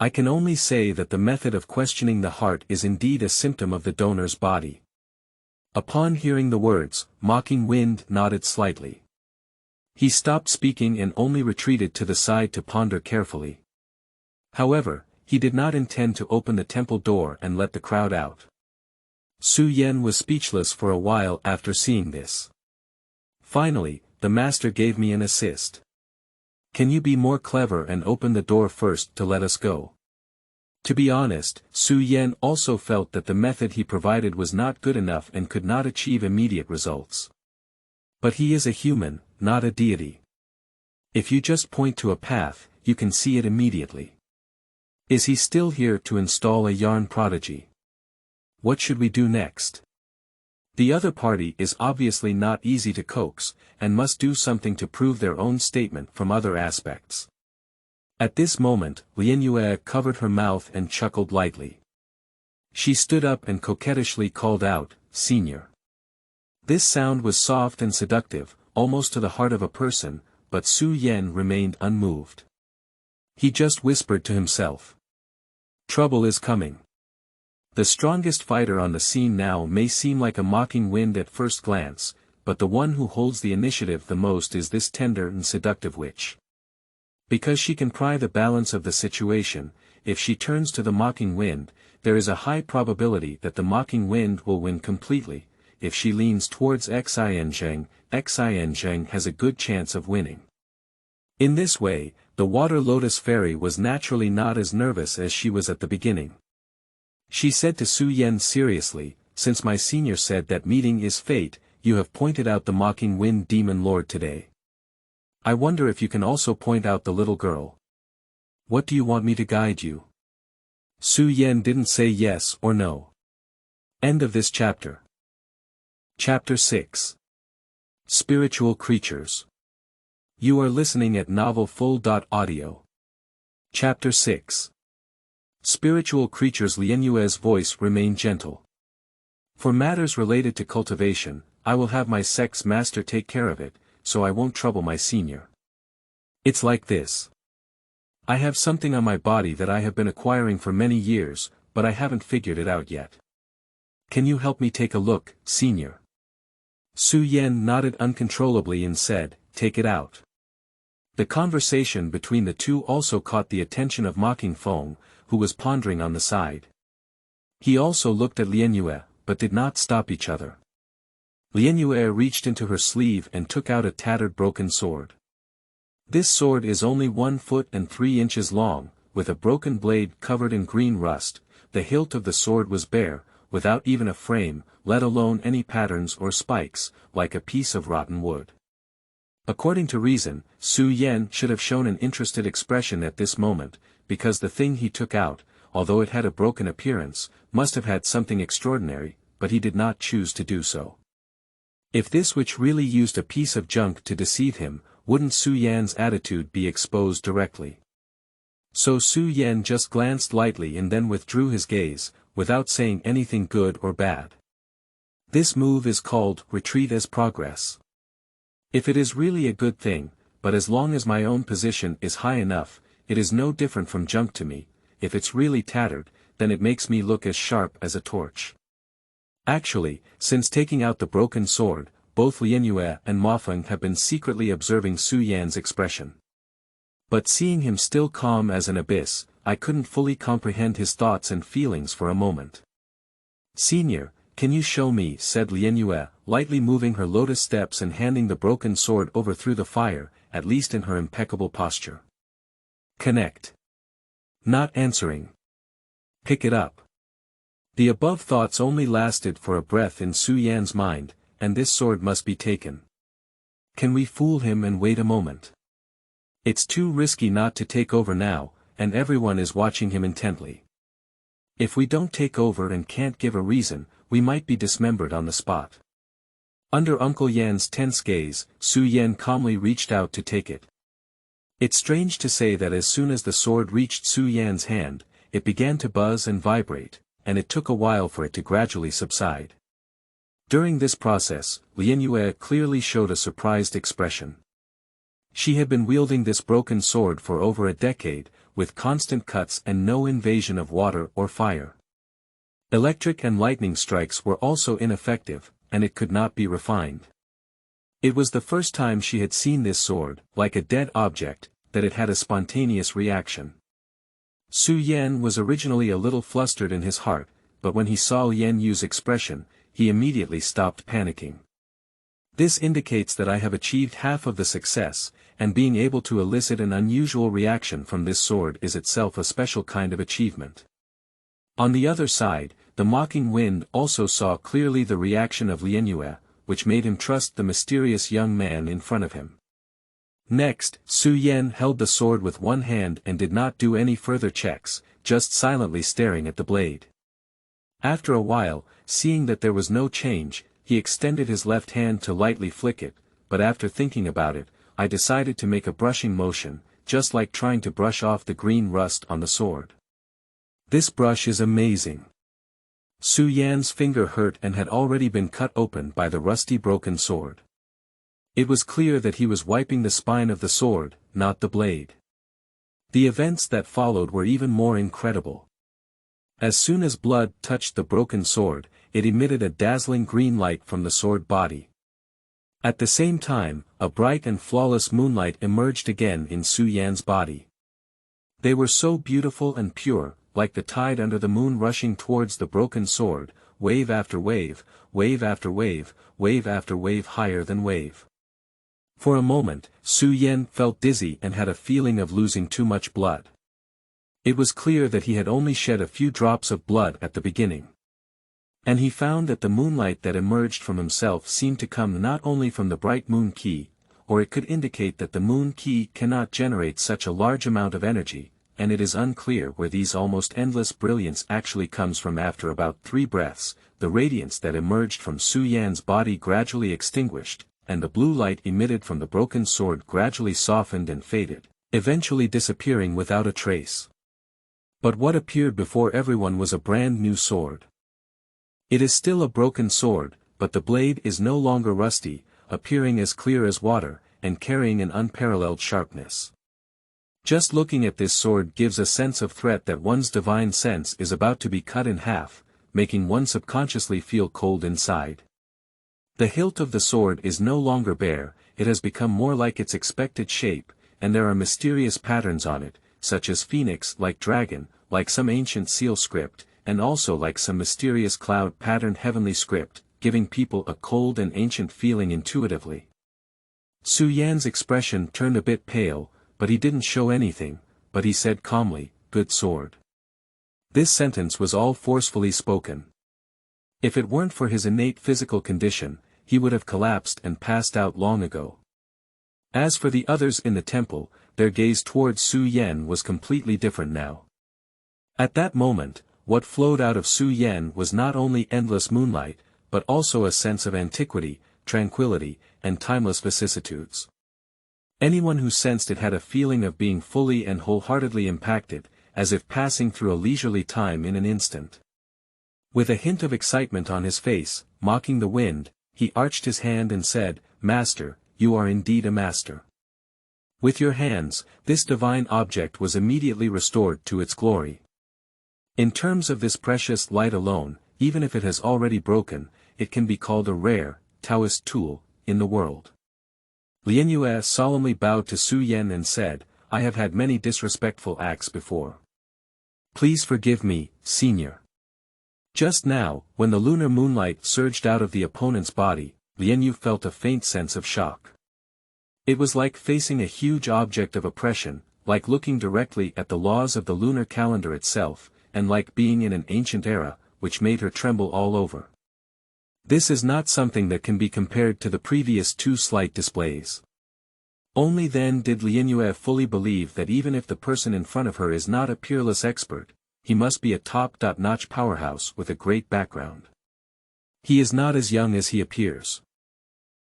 A: I can only say that the method of questioning the heart is indeed a symptom of the donor's body. Upon hearing the words, Mocking Wind nodded slightly. He stopped speaking and only retreated to the side to ponder carefully. However, he did not intend to open the temple door and let the crowd out. Su Yen was speechless for a while after seeing this. Finally, the master gave me an assist. Can you be more clever and open the door first to let us go? To be honest, Su Yan also felt that the method he provided was not good enough and could not achieve immediate results. But he is a human, not a deity. If you just point to a path, you can see it immediately. Is he still here to install a yarn prodigy? What should we do next? The other party is obviously not easy to coax, and must do something to prove their own statement from other aspects. At this moment, Lien Yue covered her mouth and chuckled lightly. She stood up and coquettishly called out, "Senior." This sound was soft and seductive, almost to the heart of a person, but Su Yan remained unmoved. He just whispered to himself. Trouble is coming. The strongest fighter on the scene now may seem like a mocking wind at first glance, but the one who holds the initiative the most is this tender and seductive witch. Because she can pry the balance of the situation, if she turns to the mocking wind, there is a high probability that the mocking wind will win completely. If she leans towards Qingcheng, Qingcheng has a good chance of winning. In this way, the water lotus fairy was naturally not as nervous as she was at the beginning. She said to Su Yan seriously, "Since my senior said that meeting is fate, you have pointed out the mocking wind demon lord today. I wonder if you can also point out the little girl. What do you want me to guide you?" Su Yan didn't say yes or no. End of this chapter. Chapter 6. Spiritual Creatures. You are listening at novelfull.audio. Chapter 6. Spiritual Creatures. Lien Yue's voice remained gentle. For matters related to cultivation, I will have my sex master take care of it, so I won't trouble my senior. It's like this. I have something on my body that I have been acquiring for many years, but I haven't figured it out yet. Can you help me take a look, senior? Su Yan nodded uncontrollably and said, "Take it out." The conversation between the two also caught the attention of Mocking Feng, who was pondering on the side. He also looked at Lien Yue, but did not stop each other. Lien Yue reached into her sleeve and took out a tattered broken sword. This sword is only 1 foot and 3 inches long, with a broken blade covered in green rust. The hilt of the sword was bare, without even a frame, let alone any patterns or spikes, like a piece of rotten wood. According to reason, Su Yan should have shown an interested expression at this moment, because the thing he took out, although it had a broken appearance, must have had something extraordinary, but he did not choose to do so. If this witch really used a piece of junk to deceive him, wouldn't Su Yan's attitude be exposed directly? So Su Yan just glanced lightly and then withdrew his gaze, without saying anything good or bad. This move is called retreat as progress. If it is really a good thing, but as long as my own position is high enough, it is no different from junk to me. If it's really tattered, then it makes me look as sharp as a torch. Actually, since taking out the broken sword, both Lien Yue and Ma Feng have been secretly observing Su Yan's expression. But seeing him still calm as an abyss, I couldn't fully comprehend his thoughts and feelings for a moment. "Senior, can you show me?" said Lien Yue, lightly moving her lotus steps and handing the broken sword over through the fire, at least in her impeccable posture. "Connect." Not answering. "Pick it up." The above thoughts only lasted for a breath in Su Yan's mind, and this sword must be taken. Can we fool him and wait a moment? It's too risky not to take over now, and everyone is watching him intently. If we don't take over and can't give a reason, we might be dismembered on the spot. Under Uncle Yan's tense gaze, Su Yan calmly reached out to take it. It's strange to say that as soon as the sword reached Su Yan's hand, it began to buzz and vibrate, and it took a while for it to gradually subside. During this process, Lien Yue clearly showed a surprised expression. She had been wielding this broken sword for over a decade, with constant cuts and no invasion of water or fire. Electric and lightning strikes were also ineffective, and it could not be refined. It was the first time she had seen this sword, like a dead object, that it had a spontaneous reaction. Su Yan was originally a little flustered in his heart, but when he saw Lien Yu's expression, he immediately stopped panicking. This indicates that I have achieved half of the success, and being able to elicit an unusual reaction from this sword is itself a special kind of achievement. On the other side, the mocking wind also saw clearly the reaction of Lianyue, which made him trust the mysterious young man in front of him. Next, Su Yan held the sword with one hand and did not do any further checks, just silently staring at the blade. After a while, seeing that there was no change, he extended his left hand to lightly flick it, but after thinking about it, I decided to make a brushing motion, just like trying to brush off the green rust on the sword. This brush is amazing. Su Yan's finger hurt and had already been cut open by the rusty broken sword. It was clear that he was wiping the spine of the sword, not the blade. The events that followed were even more incredible. As soon as blood touched the broken sword, it emitted a dazzling green light from the sword body. At the same time, a bright and flawless moonlight emerged again in Su Yan's body. They were so beautiful and pure, like the tide under the moon rushing towards the broken sword, wave after wave, wave after wave, wave after wave higher than wave. For a moment, Su Yan felt dizzy and had a feeling of losing too much blood. It was clear that he had only shed a few drops of blood at the beginning. And he found that the moonlight that emerged from himself seemed to come not only from the bright moon key, or it could indicate that the moon key cannot generate such a large amount of energy, and it is unclear where these almost endless brilliance actually comes from. After about 3 breaths, the radiance that emerged from Su Yan's body gradually extinguished, and the blue light emitted from the broken sword gradually softened and faded, eventually disappearing without a trace. But what appeared before everyone was a brand new sword. It is still a broken sword, but the blade is no longer rusty, appearing as clear as water, and carrying an unparalleled sharpness. Just looking at this sword gives a sense of threat that one's divine sense is about to be cut in half, making one subconsciously feel cold inside. The hilt of the sword is no longer bare, it has become more like its expected shape, and there are mysterious patterns on it, such as phoenix-like dragon, like some ancient seal script, and also like some mysterious cloud-patterned heavenly script, giving people a cold and ancient feeling intuitively. Su Yan's expression turned a bit pale, but he didn't show anything, but he said calmly, "Good sword." This sentence was all forcefully spoken. If it weren't for his innate physical condition, he would have collapsed and passed out long ago. As for the others in the temple, their gaze towards Su Yan was completely different now. At that moment, what flowed out of Su Yan was not only endless moonlight, but also a sense of antiquity, tranquility, and timeless vicissitudes. Anyone who sensed it had a feeling of being fully and wholeheartedly impacted, as if passing through a leisurely time in an instant. With a hint of excitement on his face, mocking the wind, he arched his hand and said, "Master, you are indeed a master." With your hands, this divine object was immediately restored to its glory. In terms of this precious light alone, even if it has already broken, it can be called a rare, Taoist tool, in the world. Lianyue solemnly bowed to Su Yan and said, "I have had many disrespectful acts before. Please forgive me, Senior." Just now, when the lunar moonlight surged out of the opponent's body, Lianyue felt a faint sense of shock. It was like facing a huge object of oppression, like looking directly at the laws of the lunar calendar itself, and like being in an ancient era, which made her tremble all over. This is not something that can be compared to the previous 2 slight displays. Only then did Lianyue fully believe that even if the person in front of her is not a peerless expert, he must be a top-notch powerhouse with a great background. He is not as young as he appears.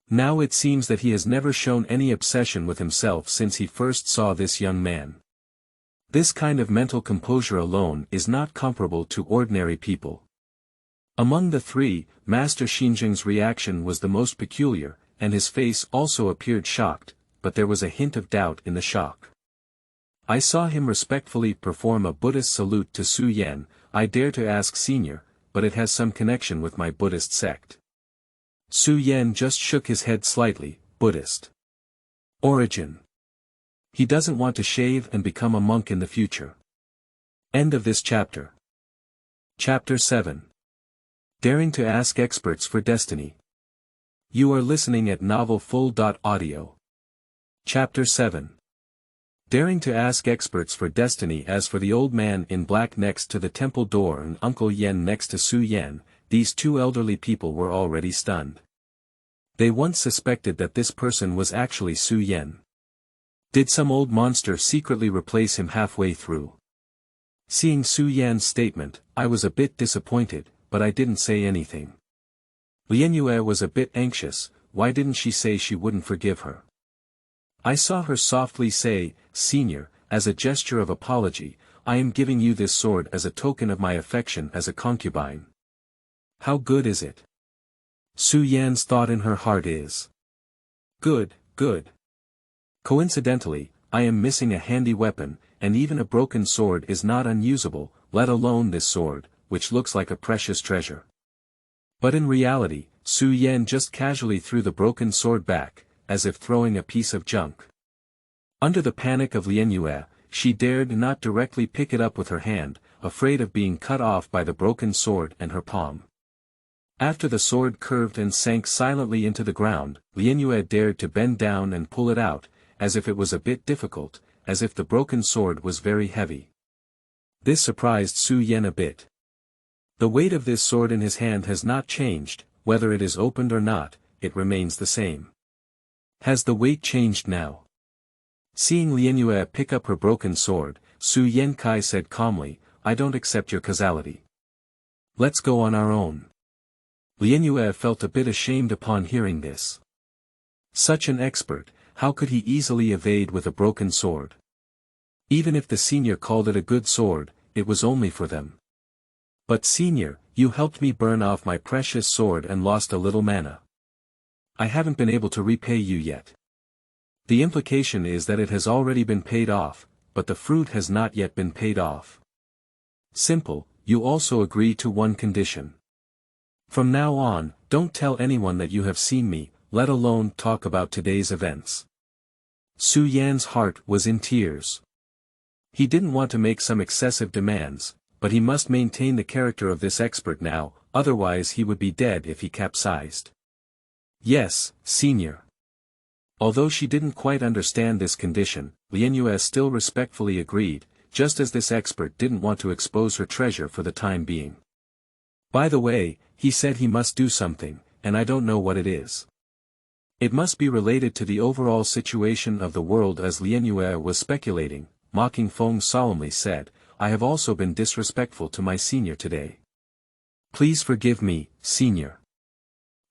A: Now it seems that he has never shown any obsession with himself since he first saw this young man. This kind of mental composure alone is not comparable to ordinary people. Among the 3, Master Qingcheng's reaction was the most peculiar, and his face also appeared shocked, but there was a hint of doubt in the shock. I saw him respectfully perform a Buddhist salute to Su Yan. I dare to ask Senior, but it has some connection with my Buddhist sect. Su Yan just shook his head slightly. Buddhist origin. He doesn't want to shave and become a monk in the future. End of this chapter. Chapter 7. Daring to ask experts for destiny. You are listening at novelfull.audio. Chapter 7. daring to ask experts for destiny. As for the old man in black next to the temple door and Uncle Yen next to Su Yan, these two elderly people were already stunned. They once suspected that this person was actually Su Yan. Did some old monster secretly replace him halfway through? Seeing Su Yan's statement, I was a bit disappointed, but I didn't say anything. Lian Yue was a bit anxious. Why didn't she say she wouldn't forgive her? I saw her softly say, Senior, as a gesture of apology, I am giving you this sword as a token of my affection as a concubine. How good is it? Su Yan's thought in her heart is, good, good. Coincidentally, I am missing a handy weapon, and even a broken sword is not unusable, let alone this sword, which looks like a precious treasure. But in reality, Su Yan just casually threw the broken sword back, as if throwing a piece of junk. Under the panic of Lian Yue, she dared not directly pick it up with her hand, afraid of being cut off by the broken sword and her palm. After the sword curved and sank silently into the ground, Lian Yue dared to bend down and pull it out, as if it was a bit difficult, as if the broken sword was very heavy. This surprised Su Yan a bit. The weight of this sword in his hand has not changed, whether it is opened or not, it remains the same. Has the weight changed now? Seeing Lian Yue pick up her broken sword, Su Yankai said calmly, I don't accept your causality. Let's go on our own. Lian Yue felt a bit ashamed upon hearing this. Such an expert, how could he easily evade with a broken sword? Even if the senior called it a good sword, it was only for them. But senior, you helped me burn off my precious sword and lost a little mana. I haven't been able to repay you yet. The implication is that it has already been paid off, but the fruit has not yet been paid off. Simple, you also agree to one condition. From now on, don't tell anyone that you have seen me, let alone talk about today's events. Su Yan's heart was in tears. He didn't want to make some excessive demands, but he must maintain the character of this expert now, otherwise he would be dead if he capsized. Yes, senior. Although she didn't quite understand this condition, Lian Yue still respectfully agreed, just as this expert didn't want to expose her treasure for the time being. By the way, he said he must do something, and I don't know what it is. It must be related to the overall situation of the world. As Lian Yue was speculating, Mocking Feng solemnly said, I have also been disrespectful to my senior today. Please forgive me, senior.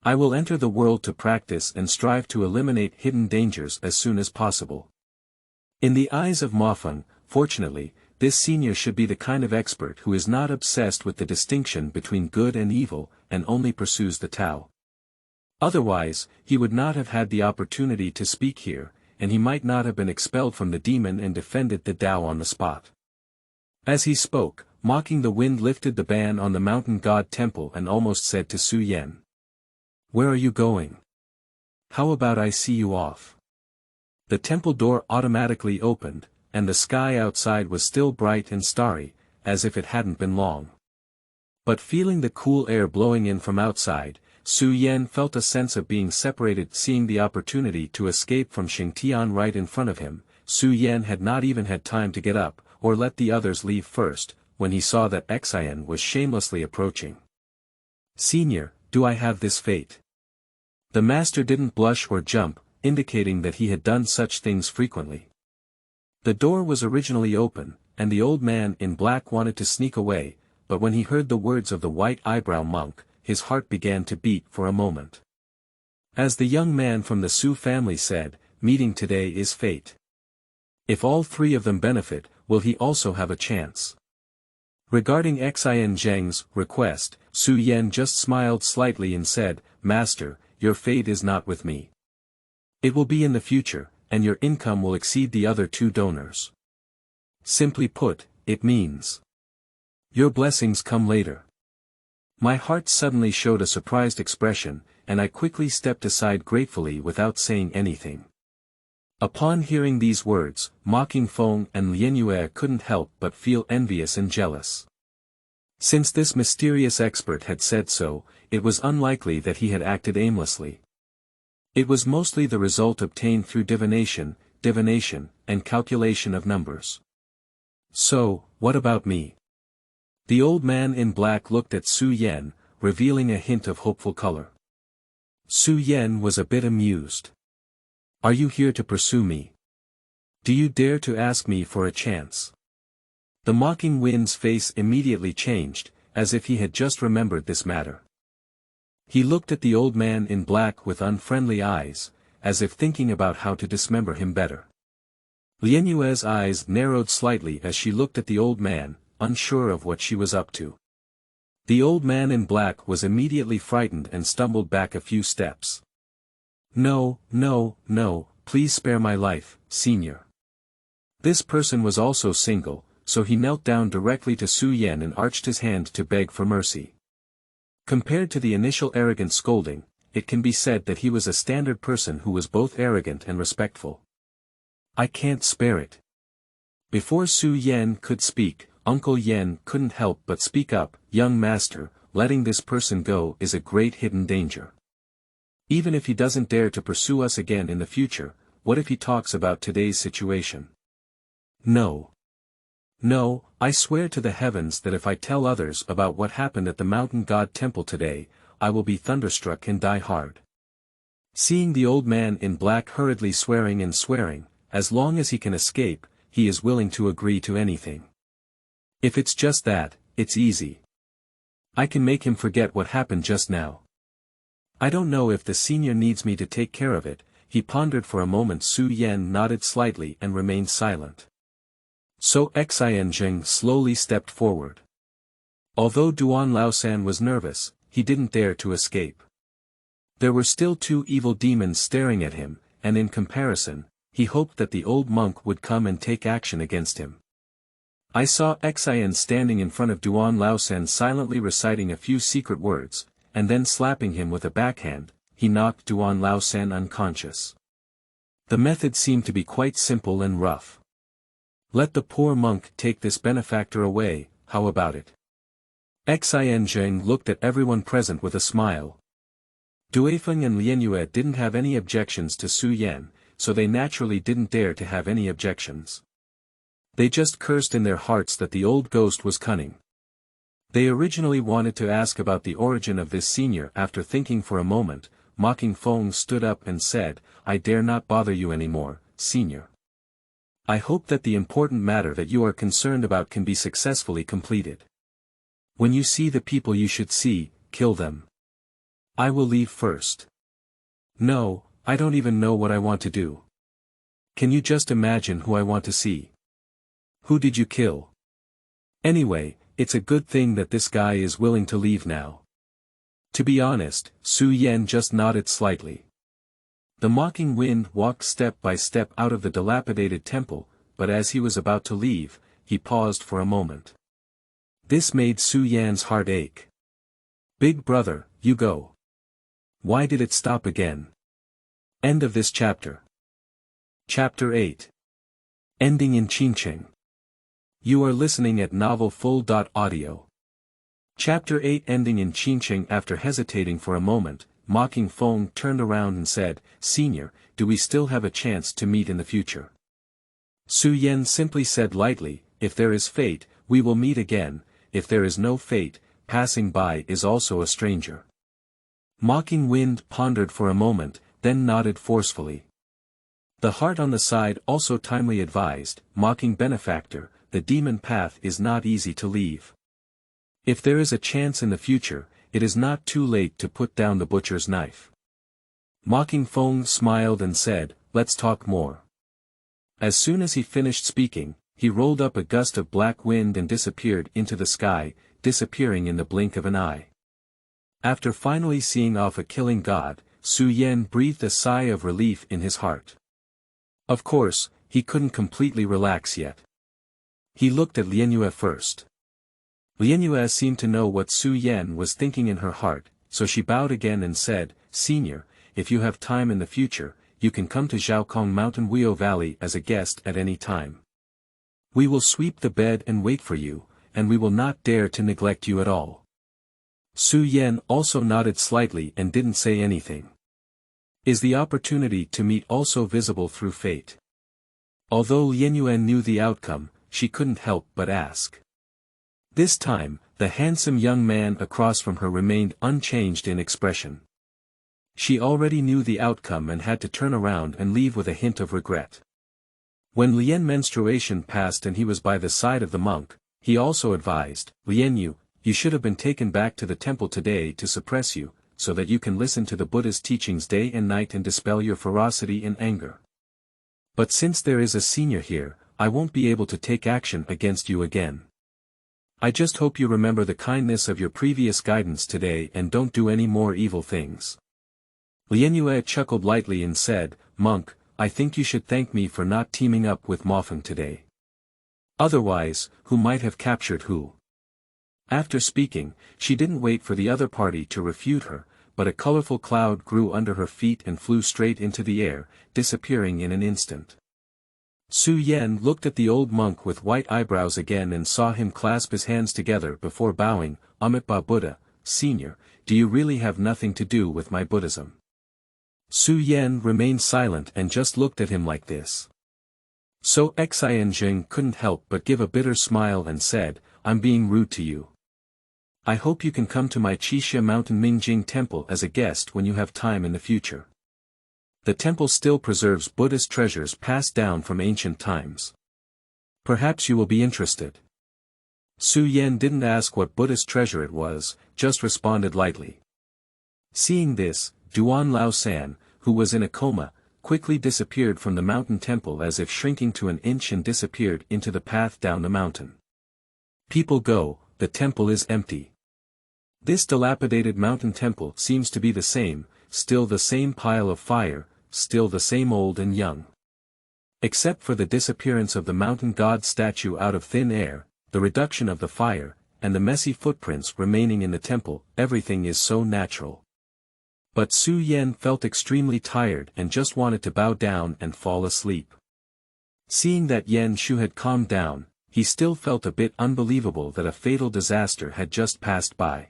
A: I will enter the world to practice and strive to eliminate hidden dangers as soon as possible. In the eyes of Ma Feng, fortunately, this senior should be the kind of expert who is not obsessed with the distinction between good and evil, and only pursues the Tao. Otherwise, he would not have had the opportunity to speak here, and he might not have been expelled from the demon and defended the Tao on the spot. As he spoke, Mocking the Wind lifted the ban on the mountain god temple and almost said to Su Yan, Where are you going? How about I see you off? The temple door automatically opened, and the sky outside was still bright and starry, as if it hadn't been long. But feeling the cool air blowing in from outside, Su Yan felt a sense of being separated. Seeing the opportunity to escape from Xingtian right in front of him, Su Yan had not even had time to get up, or let the others leave first, when he saw that Xian was shamelessly approaching. Senior, do I have this fate? The master didn't blush or jump, indicating that he had done such things frequently. The door was originally open, and the old man in black wanted to sneak away, but when he heard the words of the white eyebrow monk, his heart began to beat for a moment. As the young man from the Su family said, meeting today is fate. If all three of them benefit, will he also have a chance? Regarding Xian Zheng's request, Su Yan just smiled slightly and said, Master, your fate is not with me. It will be in the future, and your income will exceed the other two donors. Simply put, it means your blessings come later. My heart suddenly showed a surprised expression, and I quickly stepped aside gratefully without saying anything. Upon hearing these words, Mocking Feng and Lian Yue couldn't help but feel envious and jealous. Since this mysterious expert had said so, it was unlikely that he had acted aimlessly. It was mostly the result obtained through divination, divination, and calculation of numbers. So, what about me? The old man in black looked at Su Yan, revealing a hint of hopeful color. Su Yan was a bit amused. Are you here to pursue me? Do you dare to ask me for a chance? The mocking wind's face immediately changed, as if he had just remembered this matter. He looked at the old man in black with unfriendly eyes, as if thinking about how to dismember him better. Lian Yue's eyes narrowed slightly as she looked at the old man, unsure of what she was up to. The old man in black was immediately frightened and stumbled back a few steps. No, no, no, please spare my life, Senior. This person was also single, so he knelt down directly to Su Yan and arched his hand to beg for mercy. Compared to the initial arrogant scolding, it can be said that he was a standard person who was both arrogant and respectful. I can't spare it. Before Su Yan could speak, Uncle Yan couldn't help but speak up, young master, letting this person go is a great hidden danger. Even if he doesn't dare to pursue us again in the future, what if he talks about today's situation? No. No, I swear to the heavens that if I tell others about what happened at the mountain god temple today, I will be thunderstruck and die hard. Seeing the old man in black hurriedly swearing and swearing, as long as he can escape, he is willing to agree to anything. If it's just that, it's easy. I can make him forget what happened just now. I don't know if the senior needs me to take care of it. He pondered for a moment. Su Yan nodded slightly and remained silent. So Qingcheng slowly stepped forward. Although Duan Laosan was nervous, he didn't dare to escape. There were still two evil demons staring at him, and in comparison, he hoped that the old monk would come and take action against him. I saw Qingcheng standing in front of Duan Laosan silently reciting a few secret words, and then slapping him with a backhand. He knocked Duan Laosan unconscious. The method seemed to be quite simple and rough. Let the poor monk take this benefactor away, how about it? Qingcheng looked at everyone present with a smile. Duifeng and Lian Yue didn't have any objections to Su Yan, so they naturally didn't dare to have any objections. They just cursed in their hearts that the old ghost was cunning. They originally wanted to ask about the origin of this senior. After thinking for a moment, Mocking Feng stood up and said, I dare not bother you anymore, senior. I hope that the important matter that you are concerned about can be successfully completed. When you see the people you should see, kill them. I will leave first. No, I don't even know what I want to do. Can you just imagine who I want to see? Who did you kill? Anyway, it's a good thing that this guy is willing to leave now. To be honest, Su Yan just nodded slightly. The mocking wind walked step by step out of the dilapidated temple, but as he was about to leave, he paused for a moment. This made Su Yan's heart ache. Big brother, you go. Why did it stop again? End of this chapter. Chapter 8. Ending in Qingcheng. You are listening at novelfull.audio. Chapter 8 Ending in Qingcheng. After hesitating for a moment, Mocking Feng turned around and said, Senior, do we still have a chance to meet in the future? Su Yan simply said lightly, if there is fate, we will meet again. If there is no fate, passing by is also a stranger. Mocking Wind pondered for a moment, then nodded forcefully. The heart on the side also timely advised, Mocking Benefactor, the demon path is not easy to leave. If there is a chance in the future, it is not too late to put down the butcher's knife. Mocking Feng smiled and said, let's talk more. As soon as he finished speaking, he rolled up a gust of black wind and disappeared into the sky, disappearing in the blink of an eye. After finally seeing off a killing god, Su Yan breathed a sigh of relief in his heart. Of course, he couldn't completely relax yet. He looked at Lian Yue first. Lian Yue seemed to know what Su Yan was thinking in her heart, so she bowed again and said, Senior, if you have time in the future, you can come to Zhaokong Mountain Weo Valley as a guest at any time. We will sweep the bed and wait for you, and we will not dare to neglect you at all. Su Yan also nodded slightly and didn't say anything. Is the opportunity to meet also visible through fate? Although Lien Yuan knew the outcome, she couldn't help but ask. This time, the handsome young man across from her remained unchanged in expression. She already knew the outcome and had to turn around and leave with a hint of regret. When Lien's menstruation passed and he was by the side of the monk, he also advised, "Lien Yu, you should have been taken back to the temple today to suppress you, so that you can listen to the Buddha's teachings day and night and dispel your ferocity and anger. But since there is a senior here, I won't be able to take action against you again. I just hope you remember the kindness of your previous guidance today and don't do any more evil things." Lien Yue chuckled lightly and said, "Monk, I think you should thank me for not teaming up with Mofeng today. Otherwise, who might have captured who?" After speaking, she didn't wait for the other party to refute her, but a colorful cloud grew under her feet and flew straight into the air, disappearing in an instant. Su Yan looked at the old monk with white eyebrows again and saw him clasp his hands together before bowing. "Amitabha Buddha, Senior, do you really have nothing to do with my Buddhism?" Su Yan remained silent and just looked at him like this. So Qingcheng couldn't help but give a bitter smile and said, "I'm being rude to you. I hope you can come to my Qixia Mountain Mingjing Temple as a guest when you have time in the future. The temple still preserves Buddhist treasures passed down from ancient times. Perhaps you will be interested." Su Yan didn't ask what Buddhist treasure it was, just responded lightly. Seeing this, Duan Lao San, who was in a coma, quickly disappeared from the mountain temple as if shrinking to an inch and disappeared into the path down the mountain. People go, the temple is empty. This dilapidated mountain temple seems to be the same, still the same pile of fire, still the same old and young. Except for the disappearance of the mountain god statue out of thin air, the reduction of the fire, and the messy footprints remaining in the temple, everything is so natural. But Su Yan felt extremely tired and just wanted to bow down and fall asleep. Seeing that Yan Shu had calmed down, he still felt a bit unbelievable that a fatal disaster had just passed by.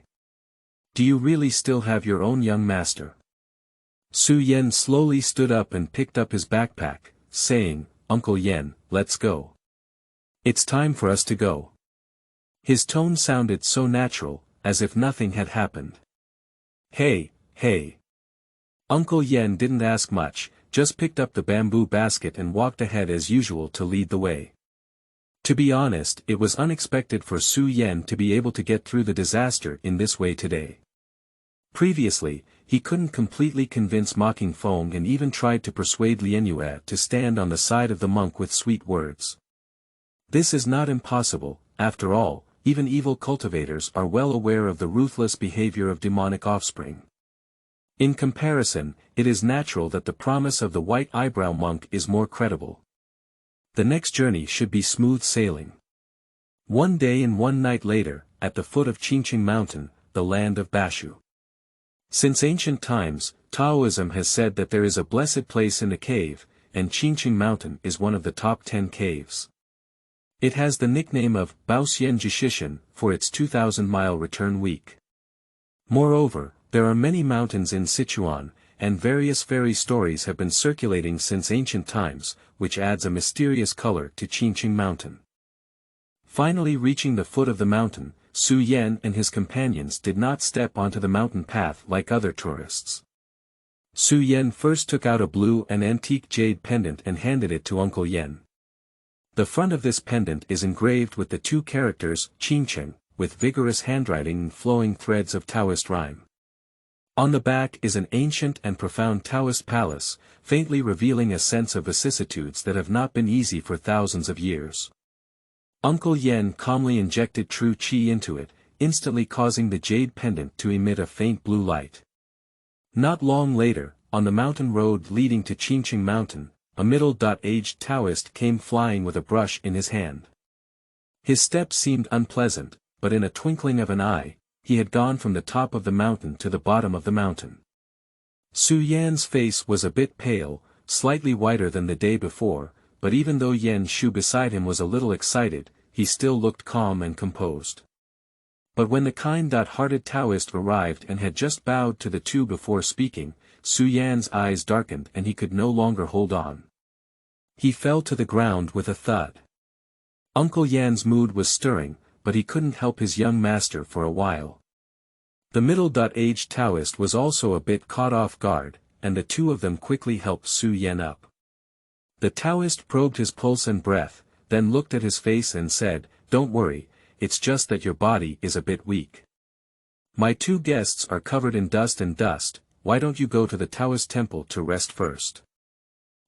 A: "Do you really still have your own young master?" Su Yan slowly stood up and picked up his backpack, saying, "Uncle Yan, let's go. It's time for us to go." His tone sounded so natural, as if nothing had happened. Hey. Uncle Yan didn't ask much, just picked up the bamboo basket and walked ahead as usual to lead the way. To be honest, it was unexpected for Su Yan to be able to get through the disaster in this way today. Previously, he couldn't completely convince Mocking Fong and even tried to persuade Lien Yue to stand on the side of the monk with sweet words. This is not impossible, after all, even evil cultivators are well aware of the ruthless behavior of demonic offspring. In comparison, it is natural that the promise of the white eyebrow monk is more credible. The next journey should be smooth sailing. One day and one night later, at the foot of Qingcheng Mountain, the land of Bashu. Since ancient times, Taoism has said that there is a blessed place in the cave, and Qingcheng Mountain is one of the top 10 caves. It has the nickname of Baoxian Jishishan for its 2,000-mile return week. Moreover, there are many mountains in Sichuan, and various fairy stories have been circulating since ancient times, which adds a mysterious color to Qingcheng Mountain. Finally reaching the foot of the mountain, Su Yan and his companions did not step onto the mountain path like other tourists. Su Yan first took out a blue and antique jade pendant and handed it to Uncle Yan. The front of this pendant is engraved with the two characters Qingcheng, with vigorous handwriting and flowing threads of Taoist rhyme. On the back is an ancient and profound Taoist palace, faintly revealing a sense of vicissitudes that have not been easy for thousands of years. Uncle Yan calmly injected true qi into it, instantly causing the jade pendant to emit a faint blue light. Not long later, on the mountain road leading to Qingcheng Mountain, a middle-aged Taoist came flying with a brush in his hand. His steps seemed unpleasant, but in a twinkling of an eye, he had gone from the top of the mountain to the bottom of the mountain. Su Yan's face was a bit pale, slightly whiter than the day before, but even though Yan Shu beside him was a little excited, he still looked calm and composed. But when the kind-hearted Taoist arrived and had just bowed to the two before speaking, Su Yan's eyes darkened and he could no longer hold on. He fell to the ground with a thud. Uncle Yan's mood was stirring, but he couldn't help his young master for a while. The middle-aged Taoist was also a bit caught off guard, and the two of them quickly helped Su Yan up. The Taoist probed his pulse and breath, then looked at his face and said, "Don't worry, it's just that your body is a bit weak. My two guests are covered in dust, why don't you go to the Taoist temple to rest first?"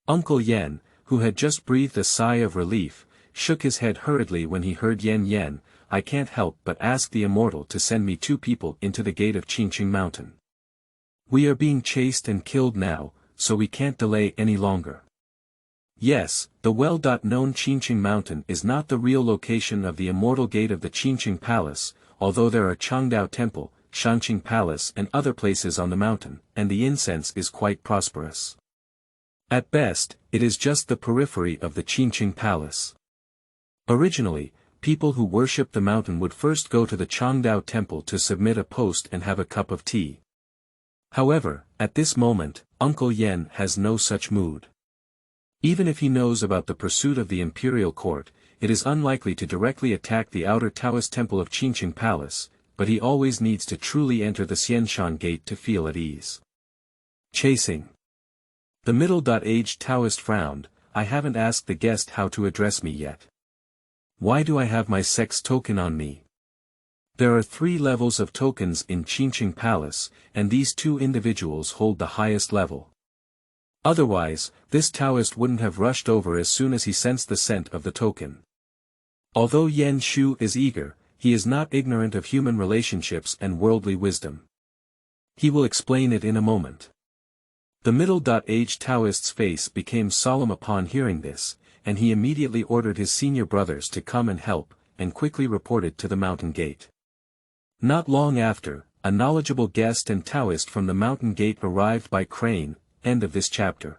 A: Uncle Yan, who had just breathed a sigh of relief, shook his head hurriedly when he heard Yen, "I can't help but ask the Immortal to send me two people into the gate of Qingcheng mountain. We are being chased and killed now, so we can't delay any longer." Yes, the well-known Qingcheng mountain is not the real location of the immortal gate of the Qingcheng palace, although there are Changdao temple, Shanqing palace and other places on the mountain, and the incense is quite prosperous. At best, it is just the periphery of the Qingcheng palace. Originally, people who worship the mountain would first go to the Changdao temple to submit a post and have a cup of tea. However, at this moment, Uncle Yan has no such mood. Even if he knows about the pursuit of the imperial court, it is unlikely to directly attack the outer Taoist temple of Qingcheng palace, but he always needs to truly enter the Xianshan gate to feel at ease. Chasing. The middle-aged Taoist frowned, "I haven't asked the guest how to address me yet. Why do I have my sex token on me?" There are 3 levels of tokens in Qingcheng palace, and these two individuals hold the highest level. Otherwise, this Taoist wouldn't have rushed over as soon as he sensed the scent of the token. Although Yan Shu is eager, he is not ignorant of human relationships and worldly wisdom. He will explain it in a moment. The middle-aged Taoist's face became solemn upon hearing this, and he immediately ordered his senior brothers to come and help, and quickly reported to the mountain gate. Not long after, a knowledgeable guest and Taoist from the mountain gate arrived by crane. End of this chapter.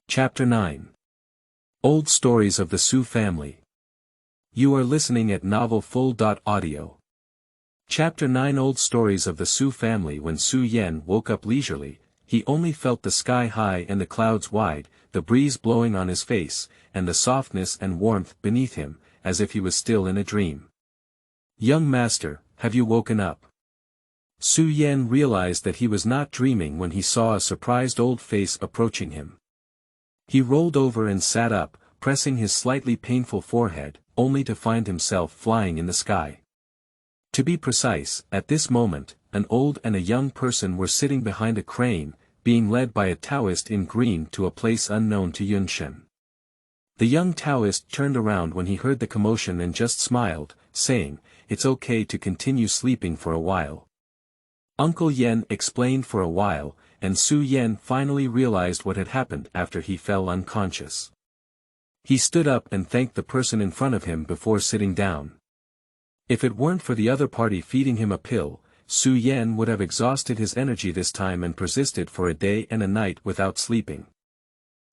A: Chapter 9. Old Stories of the Su Family. You are listening at novelfull.audio. Chapter 9. Old Stories of the Su Family. When Su Yan woke up leisurely, he only felt the sky high and the clouds wide, the breeze blowing on his face, and the softness and warmth beneath him, as if he was still in a dream. "Young master, have you woken up?" Su Yan realized that he was not dreaming when he saw a surprised old face approaching him. He rolled over and sat up, pressing his slightly painful forehead, only to find himself flying in the sky. To be precise, at this moment, an old and a young person were sitting behind a crane, being led by a Taoist in green to a place unknown to Yunshen. The young Taoist turned around when he heard the commotion and just smiled, saying, "It's okay to continue sleeping for a while." Uncle Yan explained for a while, and Su Yan finally realized what had happened after he fell unconscious. He stood up and thanked the person in front of him before sitting down. If it weren't for the other party feeding him a pill, Su Yan would have exhausted his energy this time and persisted for a day and a night without sleeping.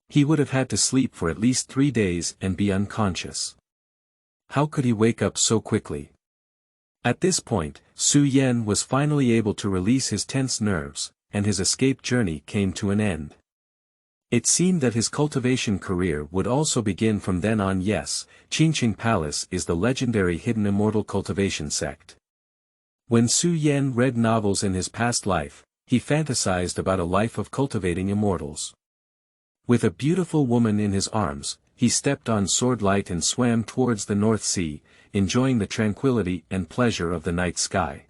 A: He would have had to sleep for at least 3 days and be unconscious. How could he wake up so quickly? At this point, Su Yan was finally able to release his tense nerves, and his escape journey came to an end. It seemed that his cultivation career would also begin from then on. Yes, Qingcheng Palace is the legendary hidden immortal cultivation sect. When Su Yan read novels in his past life, he fantasized about a life of cultivating immortals. With a beautiful woman in his arms, he stepped on sword light and swam towards the North Sea, enjoying the tranquility and pleasure of the night sky.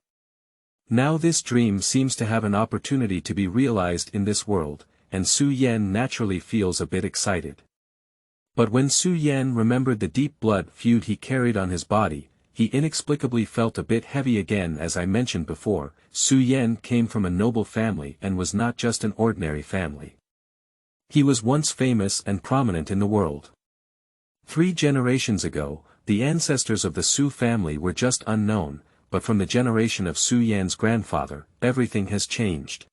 A: Now this dream seems to have an opportunity to be realized in this world, and Su Yan naturally feels a bit excited. But when Su Yan remembered the deep blood feud he carried on his body, he inexplicably felt a bit heavy again. As I mentioned before, Su Yan came from a noble family and was not just an ordinary family. He was once famous and prominent in the world. 3 generations ago, the ancestors of the Su family were just unknown, but from the generation of Su Yan's grandfather, everything has changed.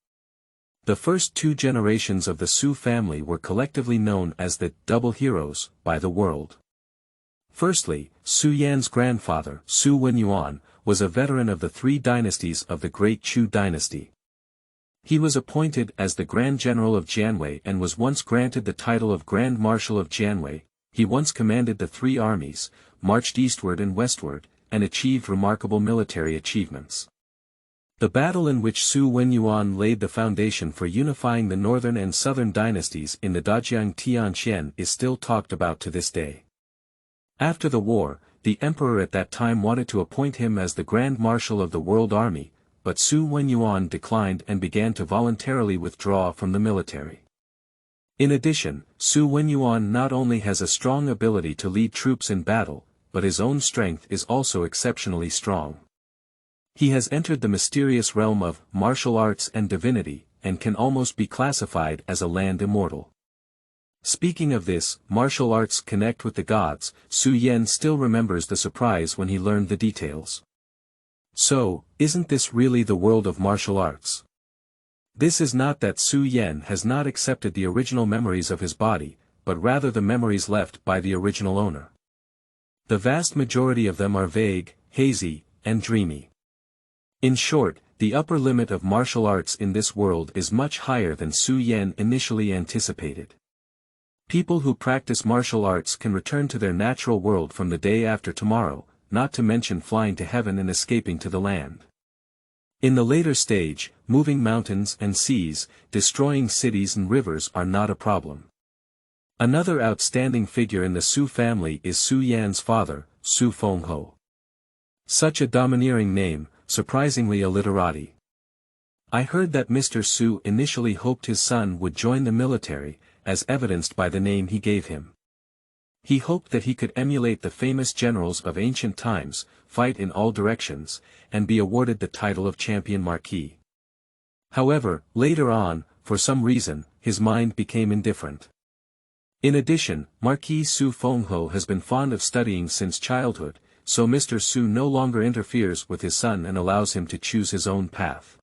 A: The first 2 generations of the Su family were collectively known as the double heroes by the world. Firstly, Su Yan's grandfather, Su Wenyuan, was a veteran of the 3 dynasties of the Great Chu dynasty. He was appointed as the Grand General of Jianwei and was once granted the title of Grand Marshal of Jianwei. He once commanded the three armies, marched eastward and westward, and achieved remarkable military achievements. The battle in which Su Wenyuan laid the foundation for unifying the northern and southern dynasties in the Dajiang Tianxian is still talked about to this day. After the war, the emperor at that time wanted to appoint him as the Grand Marshal of the World Army, but Su Wenyuan declined and began to voluntarily withdraw from the military. In addition, Su Wenyuan not only has a strong ability to lead troops in battle, but his own strength is also exceptionally strong. He has entered the mysterious realm of martial arts and divinity, and can almost be classified as a land immortal. Speaking of this, martial arts connect with the gods, Su Yan still remembers the surprise when he learned the details. So, isn't this really the world of martial arts? This is not that Su Yan has not accepted the original memories of his body, but rather the memories left by the original owner. The vast majority of them are vague, hazy, and dreamy. In short, the upper limit of martial arts in this world is much higher than Su Yan initially anticipated. People who practice martial arts can return to their natural world from the day after tomorrow, not to mention flying to heaven and escaping to the land. In the later stage, moving mountains and seas, destroying cities and rivers are not a problem. Another outstanding figure in the Su family is Su Yan's father, Su Fengho. Such a domineering name, surprisingly a literati. I heard that Mr. Su initially hoped his son would join the military, as evidenced by the name he gave him. He hoped that he could emulate the famous generals of ancient times, fight in all directions, and be awarded the title of champion marquis. However, later on, for some reason, his mind became indifferent. In addition, Marquis Su Fengho has been fond of studying since childhood, so Mr. Su no longer interferes with his son and allows him to choose his own path.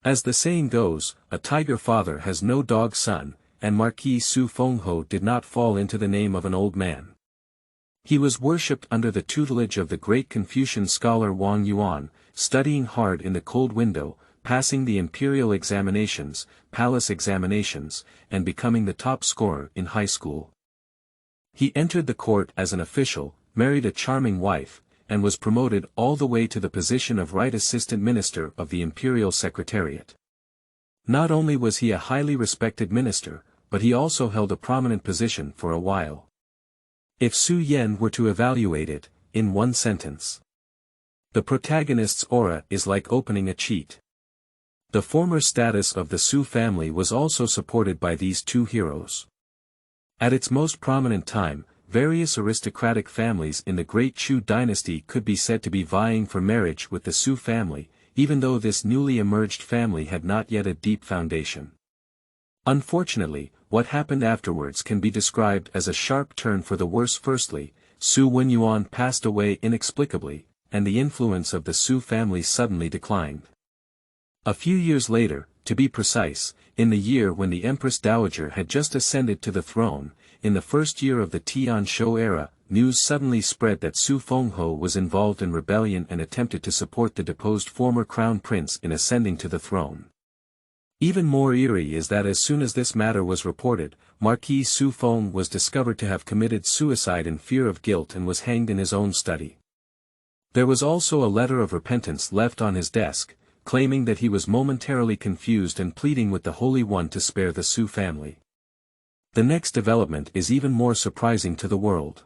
A: As the saying goes, a tiger father has no dog son, and Marquis Su Fengho did not fall into the name of an old man. He was worshipped under the tutelage of the great Confucian scholar Wang Yuan, studying hard in the cold window, passing the imperial examinations, palace examinations, and becoming the top scorer in high school. He entered the court as an official, married a charming wife, and was promoted all the way to the position of Right Assistant Minister of the Imperial Secretariat. Not only was he a highly respected minister, but he also held a prominent position for a while. If Su Yan were to evaluate it, in one sentence, the protagonist's aura is like opening a cheat. The former status of the Su family was also supported by these two heroes. At its most prominent time, various aristocratic families in the Great Chu dynasty could be said to be vying for marriage with the Su family, even though this newly emerged family had not yet a deep foundation. Unfortunately, what happened afterwards can be described as a sharp turn for the worse. Firstly, Su Wenyuan passed away inexplicably, and the influence of the Su family suddenly declined. A few years later, to be precise, in the year when the Empress Dowager had just ascended to the throne, in the first year of the Tian Shou era, news suddenly spread that Su Fengho was involved in rebellion and attempted to support the deposed former crown prince in ascending to the throne. Even more eerie is that as soon as this matter was reported, Marquis Su Feng was discovered to have committed suicide in fear of guilt and was hanged in his own study. There was also a letter of repentance left on his desk, claiming that he was momentarily confused and pleading with the Holy One to spare the Su family. The next development is even more surprising to the world.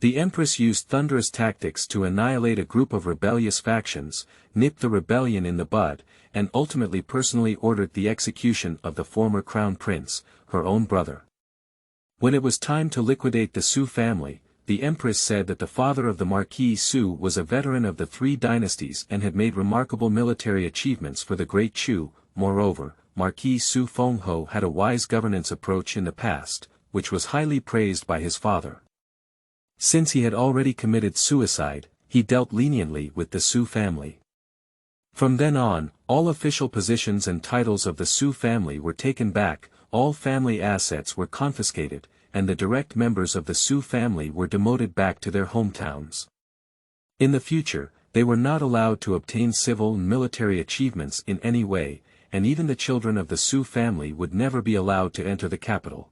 A: The Empress used thunderous tactics to annihilate a group of rebellious factions, nip the rebellion in the bud, and ultimately personally ordered the execution of the former crown prince, her own brother. When it was time to liquidate the Su family, the Empress said that the father of the Marquis Su was a veteran of the three dynasties and had made remarkable military achievements for the Great Chu. Moreover, Marquis Su Fengho had a wise governance approach in the past, which was highly praised by his father. Since he had already committed suicide, he dealt leniently with the Su family. From then on, all official positions and titles of the Su family were taken back, all family assets were confiscated, and the direct members of the Su family were demoted back to their hometowns. In the future, they were not allowed to obtain civil and military achievements in any way, and even the children of the Su family would never be allowed to enter the capital.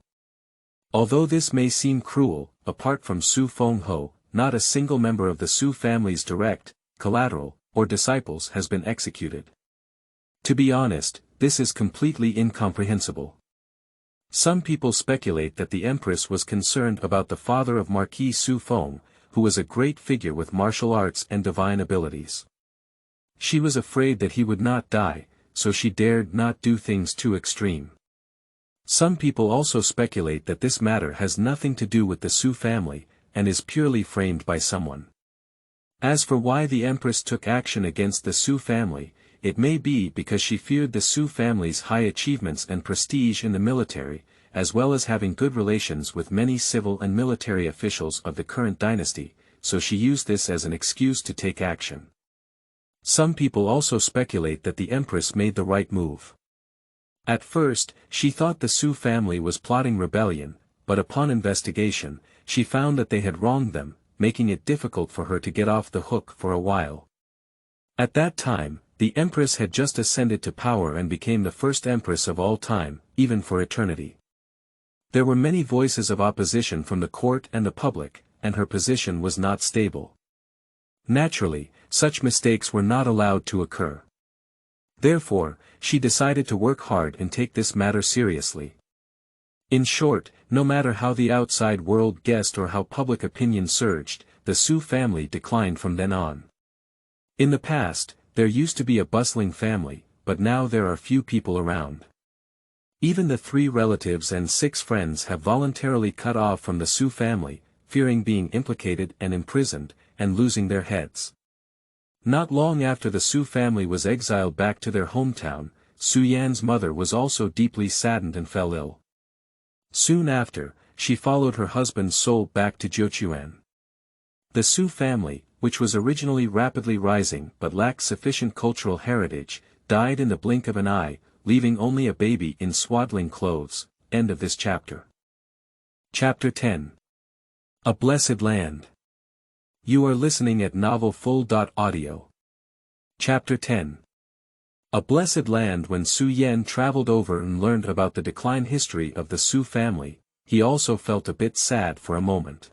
A: Although this may seem cruel, apart from Su Fengho, not a single member of the Su family's direct, collateral, or disciples has been executed. To be honest, this is completely incomprehensible. Some people speculate that the Empress was concerned about the father of Marquis Su Feng, who was a great figure with martial arts and divine abilities. She was afraid that he would not die, so she dared not do things too extreme. Some people also speculate that this matter has nothing to do with the Su family, and is purely framed by someone. As for why the Empress took action against the Su family, it may be because she feared the Su family's high achievements and prestige in the military, as well as having good relations with many civil and military officials of the current dynasty, so she used this as an excuse to take action. Some people also speculate that the Empress made the right move. At first, she thought the Su family was plotting rebellion, but upon investigation, she found that they had wronged them, making it difficult for her to get off the hook for a while. At that time, the Empress had just ascended to power and became the first Empress of all time, even for eternity. There were many voices of opposition from the court and the public, and her position was not stable. Naturally, such mistakes were not allowed to occur. Therefore, she decided to work hard and take this matter seriously. In short, no matter how the outside world guessed or how public opinion surged, the Su family declined from then on. In the past, there used to be a bustling family, but now there are few people around. Even the 3 relatives and 6 friends have voluntarily cut off from the Su family, fearing being implicated and imprisoned, and losing their heads. Not long after the Su family was exiled back to their hometown, Su Yan's mother was also deeply saddened and fell ill. Soon after, she followed her husband's soul back to Jiuquan. The Su family, which was originally rapidly rising but lacked sufficient cultural heritage, died in the blink of an eye, leaving only a baby in swaddling clothes. End of this chapter. Chapter 10. A Blessed Land. You are listening at novelfull.audio. Chapter 10. A Blessed Land. When Su Yan traveled over and learned about the decline history of the Su family, he also felt a bit sad for a moment.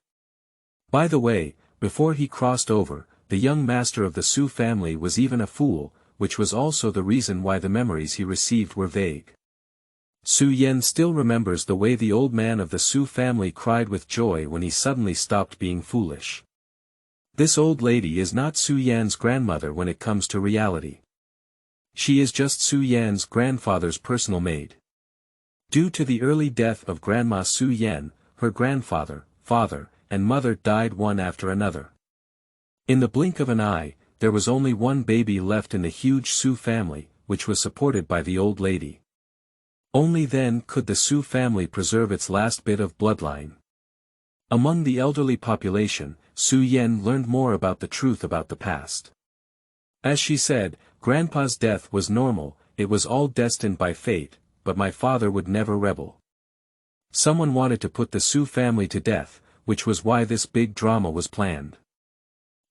A: By the way, before he crossed over, the young master of the Su family was even a fool, which was also the reason why the memories he received were vague. Su Yan still remembers the way the old man of the Su family cried with joy when he suddenly stopped being foolish. This old lady is not Su Yan's grandmother when it comes to reality. She is just Su Yan's grandfather's personal maid. Due to the early death of Grandma Su Yan, her grandfather, father, and mother died one after another. In the blink of an eye, there was only one baby left in the huge Su family, which was supported by the old lady. Only then could the Su family preserve its last bit of bloodline. Among the elderly population, Su Yan learned more about the truth about the past. As she said, Grandpa's death was normal, it was all destined by fate, but my father would never rebel. Someone wanted to put the Su family to death, which was why this big drama was planned.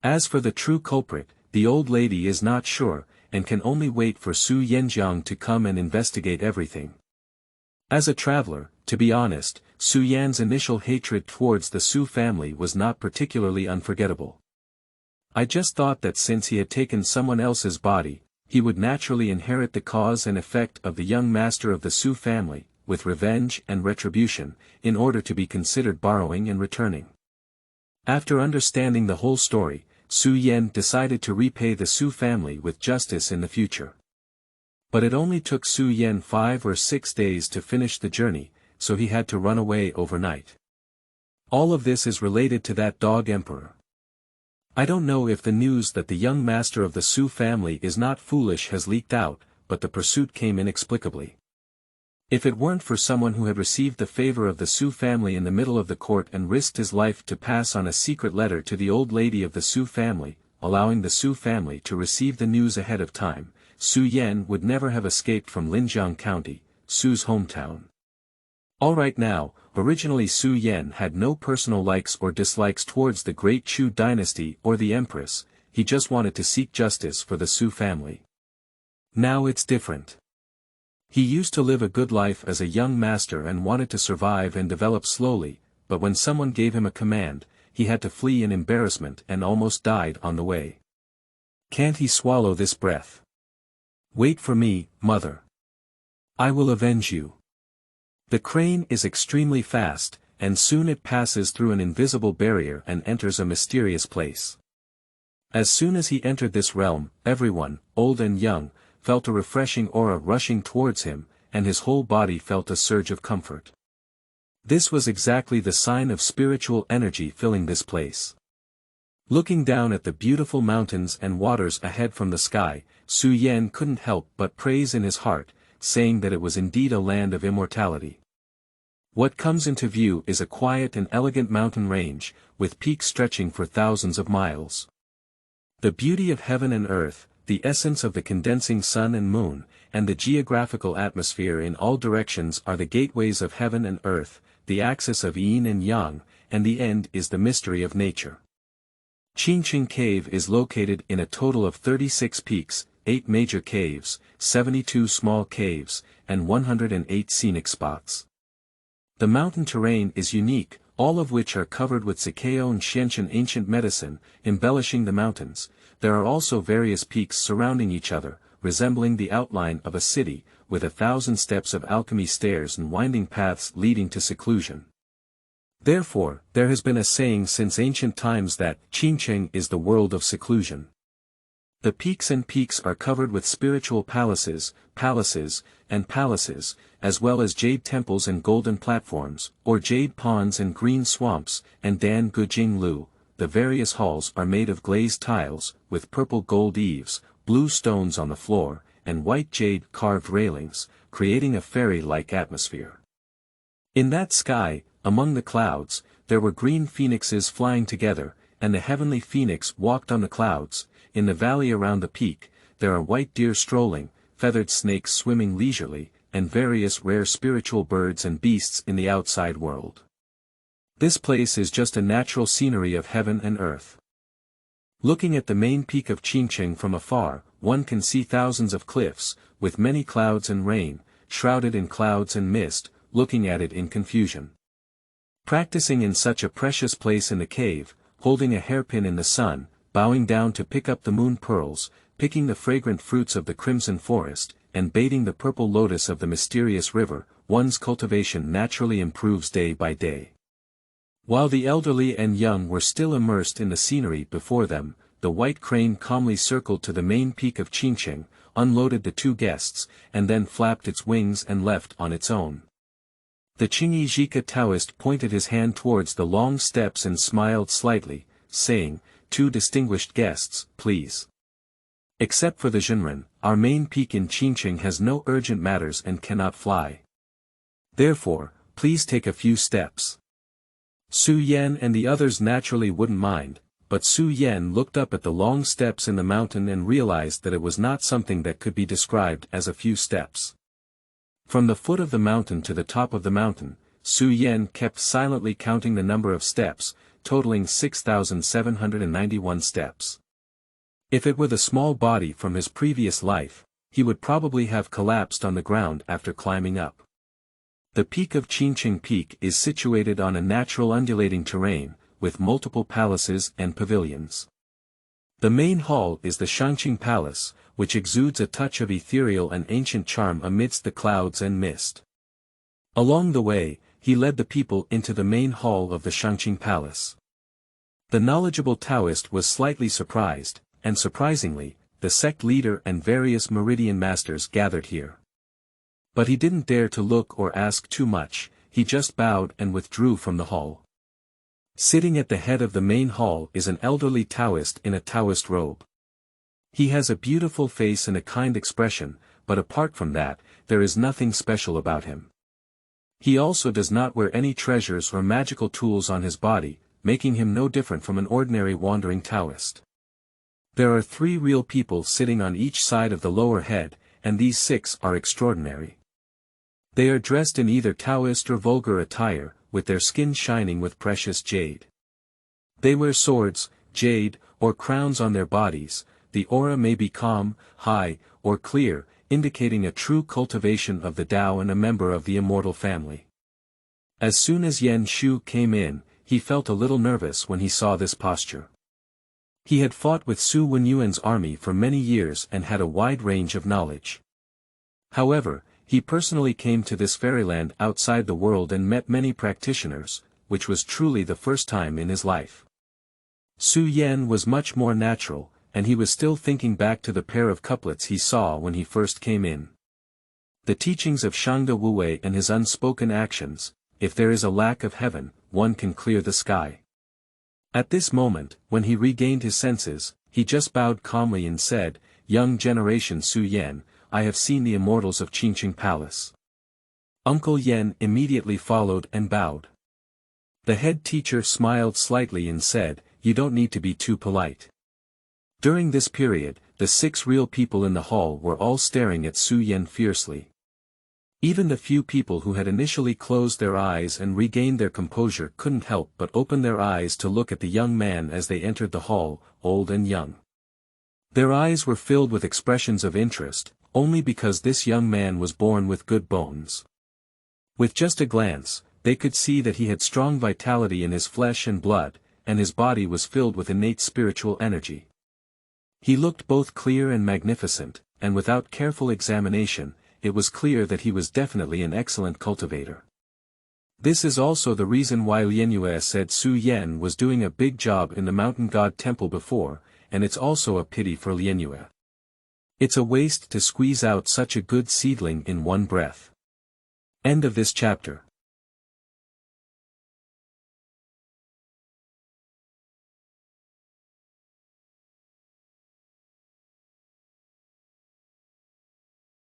A: As for the true culprit, the old lady is not sure, and can only wait for Su Yanjiang to come and investigate everything. As a traveler, to be honest, Su Yan's initial hatred towards the Su family was not particularly unforgettable. I just thought that since he had taken someone else's body, he would naturally inherit the cause and effect of the young master of the Su family, with revenge and retribution, in order to be considered borrowing and returning. After understanding the whole story, Su Yan decided to repay the Su family with justice in the future. But it only took Su Yan 5 or 6 days to finish the journey, so he had to run away overnight. All of this is related to that dog emperor. I don't know if the news that the young master of the Su family is not foolish has leaked out, but the pursuit came inexplicably. If it weren't for someone who had received the favor of the Su family in the middle of the court and risked his life to pass on a secret letter to the old lady of the Su family, allowing the Su family to receive the news ahead of time, Su Yan would never have escaped from Linjiang County, Su's hometown. Alright now, originally Su Yan had no personal likes or dislikes towards the great Chu dynasty or the empress, he just wanted to seek justice for the Su family. Now it's different. He used to live a good life as a young master and wanted to survive and develop slowly, but when someone gave him a command, he had to flee in embarrassment and almost died on the way. Can't he swallow this breath? Wait for me, mother. I will avenge you. The crane is extremely fast, and soon it passes through an invisible barrier and enters a mysterious place. As soon as he entered this realm, everyone, old and young, felt a refreshing aura rushing towards him, and his whole body felt a surge of comfort. This was exactly the sign of spiritual energy filling this place. Looking down at the beautiful mountains and waters ahead from the sky, Su Yan couldn't help but praise in his heart, saying that it was indeed a land of immortality. What comes into view is a quiet and elegant mountain range, with peaks stretching for thousands of miles. The beauty of heaven and earth, the essence of the condensing sun and moon, and the geographical atmosphere in all directions are the gateways of heaven and earth, the axis of yin and yang, and the end is the mystery of nature. Qingcheng Cave is located in a total of 36 peaks, 8 major caves, 72 small caves, and 108 scenic spots. The mountain terrain is unique, all of which are covered with Sakeo and Xianchen ancient medicine, embellishing the mountains. There are also various peaks surrounding each other, resembling the outline of a city, with 1,000 steps of alchemy stairs and winding paths leading to seclusion. Therefore, there has been a saying since ancient times that Qingcheng is the world of seclusion. The peaks are covered with spiritual palaces, as well as jade temples and golden platforms, or jade ponds and green swamps, and Dan Gujing Lu. The various halls are made of glazed tiles, with purple gold eaves, blue stones on the floor, and white jade carved railings, creating a fairy-like atmosphere. In that sky, among the clouds, there were green phoenixes flying together, and the heavenly phoenix walked on the clouds. In the valley around the peak, there are white deer strolling, feathered snakes swimming leisurely, and various rare spiritual birds and beasts in the outside world. This place is just a natural scenery of heaven and earth. Looking at the main peak of Qingcheng from afar, one can see thousands of cliffs, with many clouds and rain, shrouded in clouds and mist, looking at it in confusion. Practicing in such a precious place in the cave, holding a hairpin in the sun, bowing down to pick up the moon pearls, picking the fragrant fruits of the crimson forest, and bathing the purple lotus of the mysterious river, one's cultivation naturally improves day by day. While the elderly and young were still immersed in the scenery before them, the white crane calmly circled to the main peak of Qingcheng, unloaded the 2 guests, and then flapped its wings and left on its own. The Qingyi Jika Taoist pointed his hand towards the long steps and smiled slightly, saying, 2 distinguished guests, please. Except for the Zhenren, our main peak in Qingcheng has no urgent matters and cannot fly. Therefore, please take a few steps. Su Yan and the others naturally wouldn't mind, but Su Yan looked up at the long steps in the mountain and realized that it was not something that could be described as a few steps. From the foot of the mountain to the top of the mountain, Su Yan kept silently counting the number of steps, totaling 6,791 steps. If it were the small body from his previous life, he would probably have collapsed on the ground after climbing up. The peak of Qingcheng Peak is situated on a natural undulating terrain, with multiple palaces and pavilions. The main hall is the Shangqing Palace, which exudes a touch of ethereal and ancient charm amidst the clouds and mist. Along the way, he led the people into the main hall of the Shangqing Palace. The knowledgeable Taoist was slightly surprised, and surprisingly, the sect leader and various meridian masters gathered here. But he didn't dare to look or ask too much, he just bowed and withdrew from the hall. Sitting at the head of the main hall is an elderly Taoist in a Taoist robe. He has a beautiful face and a kind expression, but apart from that, there is nothing special about him. He also does not wear any treasures or magical tools on his body, making him no different from an ordinary wandering Taoist. There are 3 real people sitting on each side of the lower head, and these 6 are extraordinary. They are dressed in either Taoist or vulgar attire, with their skin shining with precious jade. They wear swords, jade, or crowns on their bodies. The aura may be calm, high, or clear, indicating a true cultivation of the Tao and a member of the immortal family. As soon as Yan Shu came in, he felt a little nervous when he saw this posture. He had fought with Su Wenyuan's army for many years and had a wide range of knowledge. However, he personally came to this fairyland outside the world and met many practitioners, which was truly the first time in his life. Su Yan was much more natural, and he was still thinking back to the pair of couplets he saw when he first came in. The teachings of Shangde Wuwei and his unspoken actions: if there is a lack of heaven, one can clear the sky. At this moment, when he regained his senses, he just bowed calmly and said, "Young generation Su Yan, I have seen the Immortals of Qingcheng Palace." Uncle Yan immediately followed and bowed. The head teacher smiled slightly and said, "You don't need to be too polite." During this period, the 6 real people in the hall were all staring at Su Yan fiercely. Even the few people who had initially closed their eyes and regained their composure couldn't help but open their eyes to look at the young man as they entered the hall, old and young. Their eyes were filled with expressions of interest, only because this young man was born with good bones. With just a glance, they could see that he had strong vitality in his flesh and blood, and his body was filled with innate spiritual energy. He looked both clear and magnificent, and without careful examination, it was clear that he was definitely an excellent cultivator. This is also the reason why Lianyue said Su Yan was doing a big job in the mountain god temple before, and it's also a pity for Lianyue. It's a waste to squeeze out such a good seedling in one breath. End of this chapter.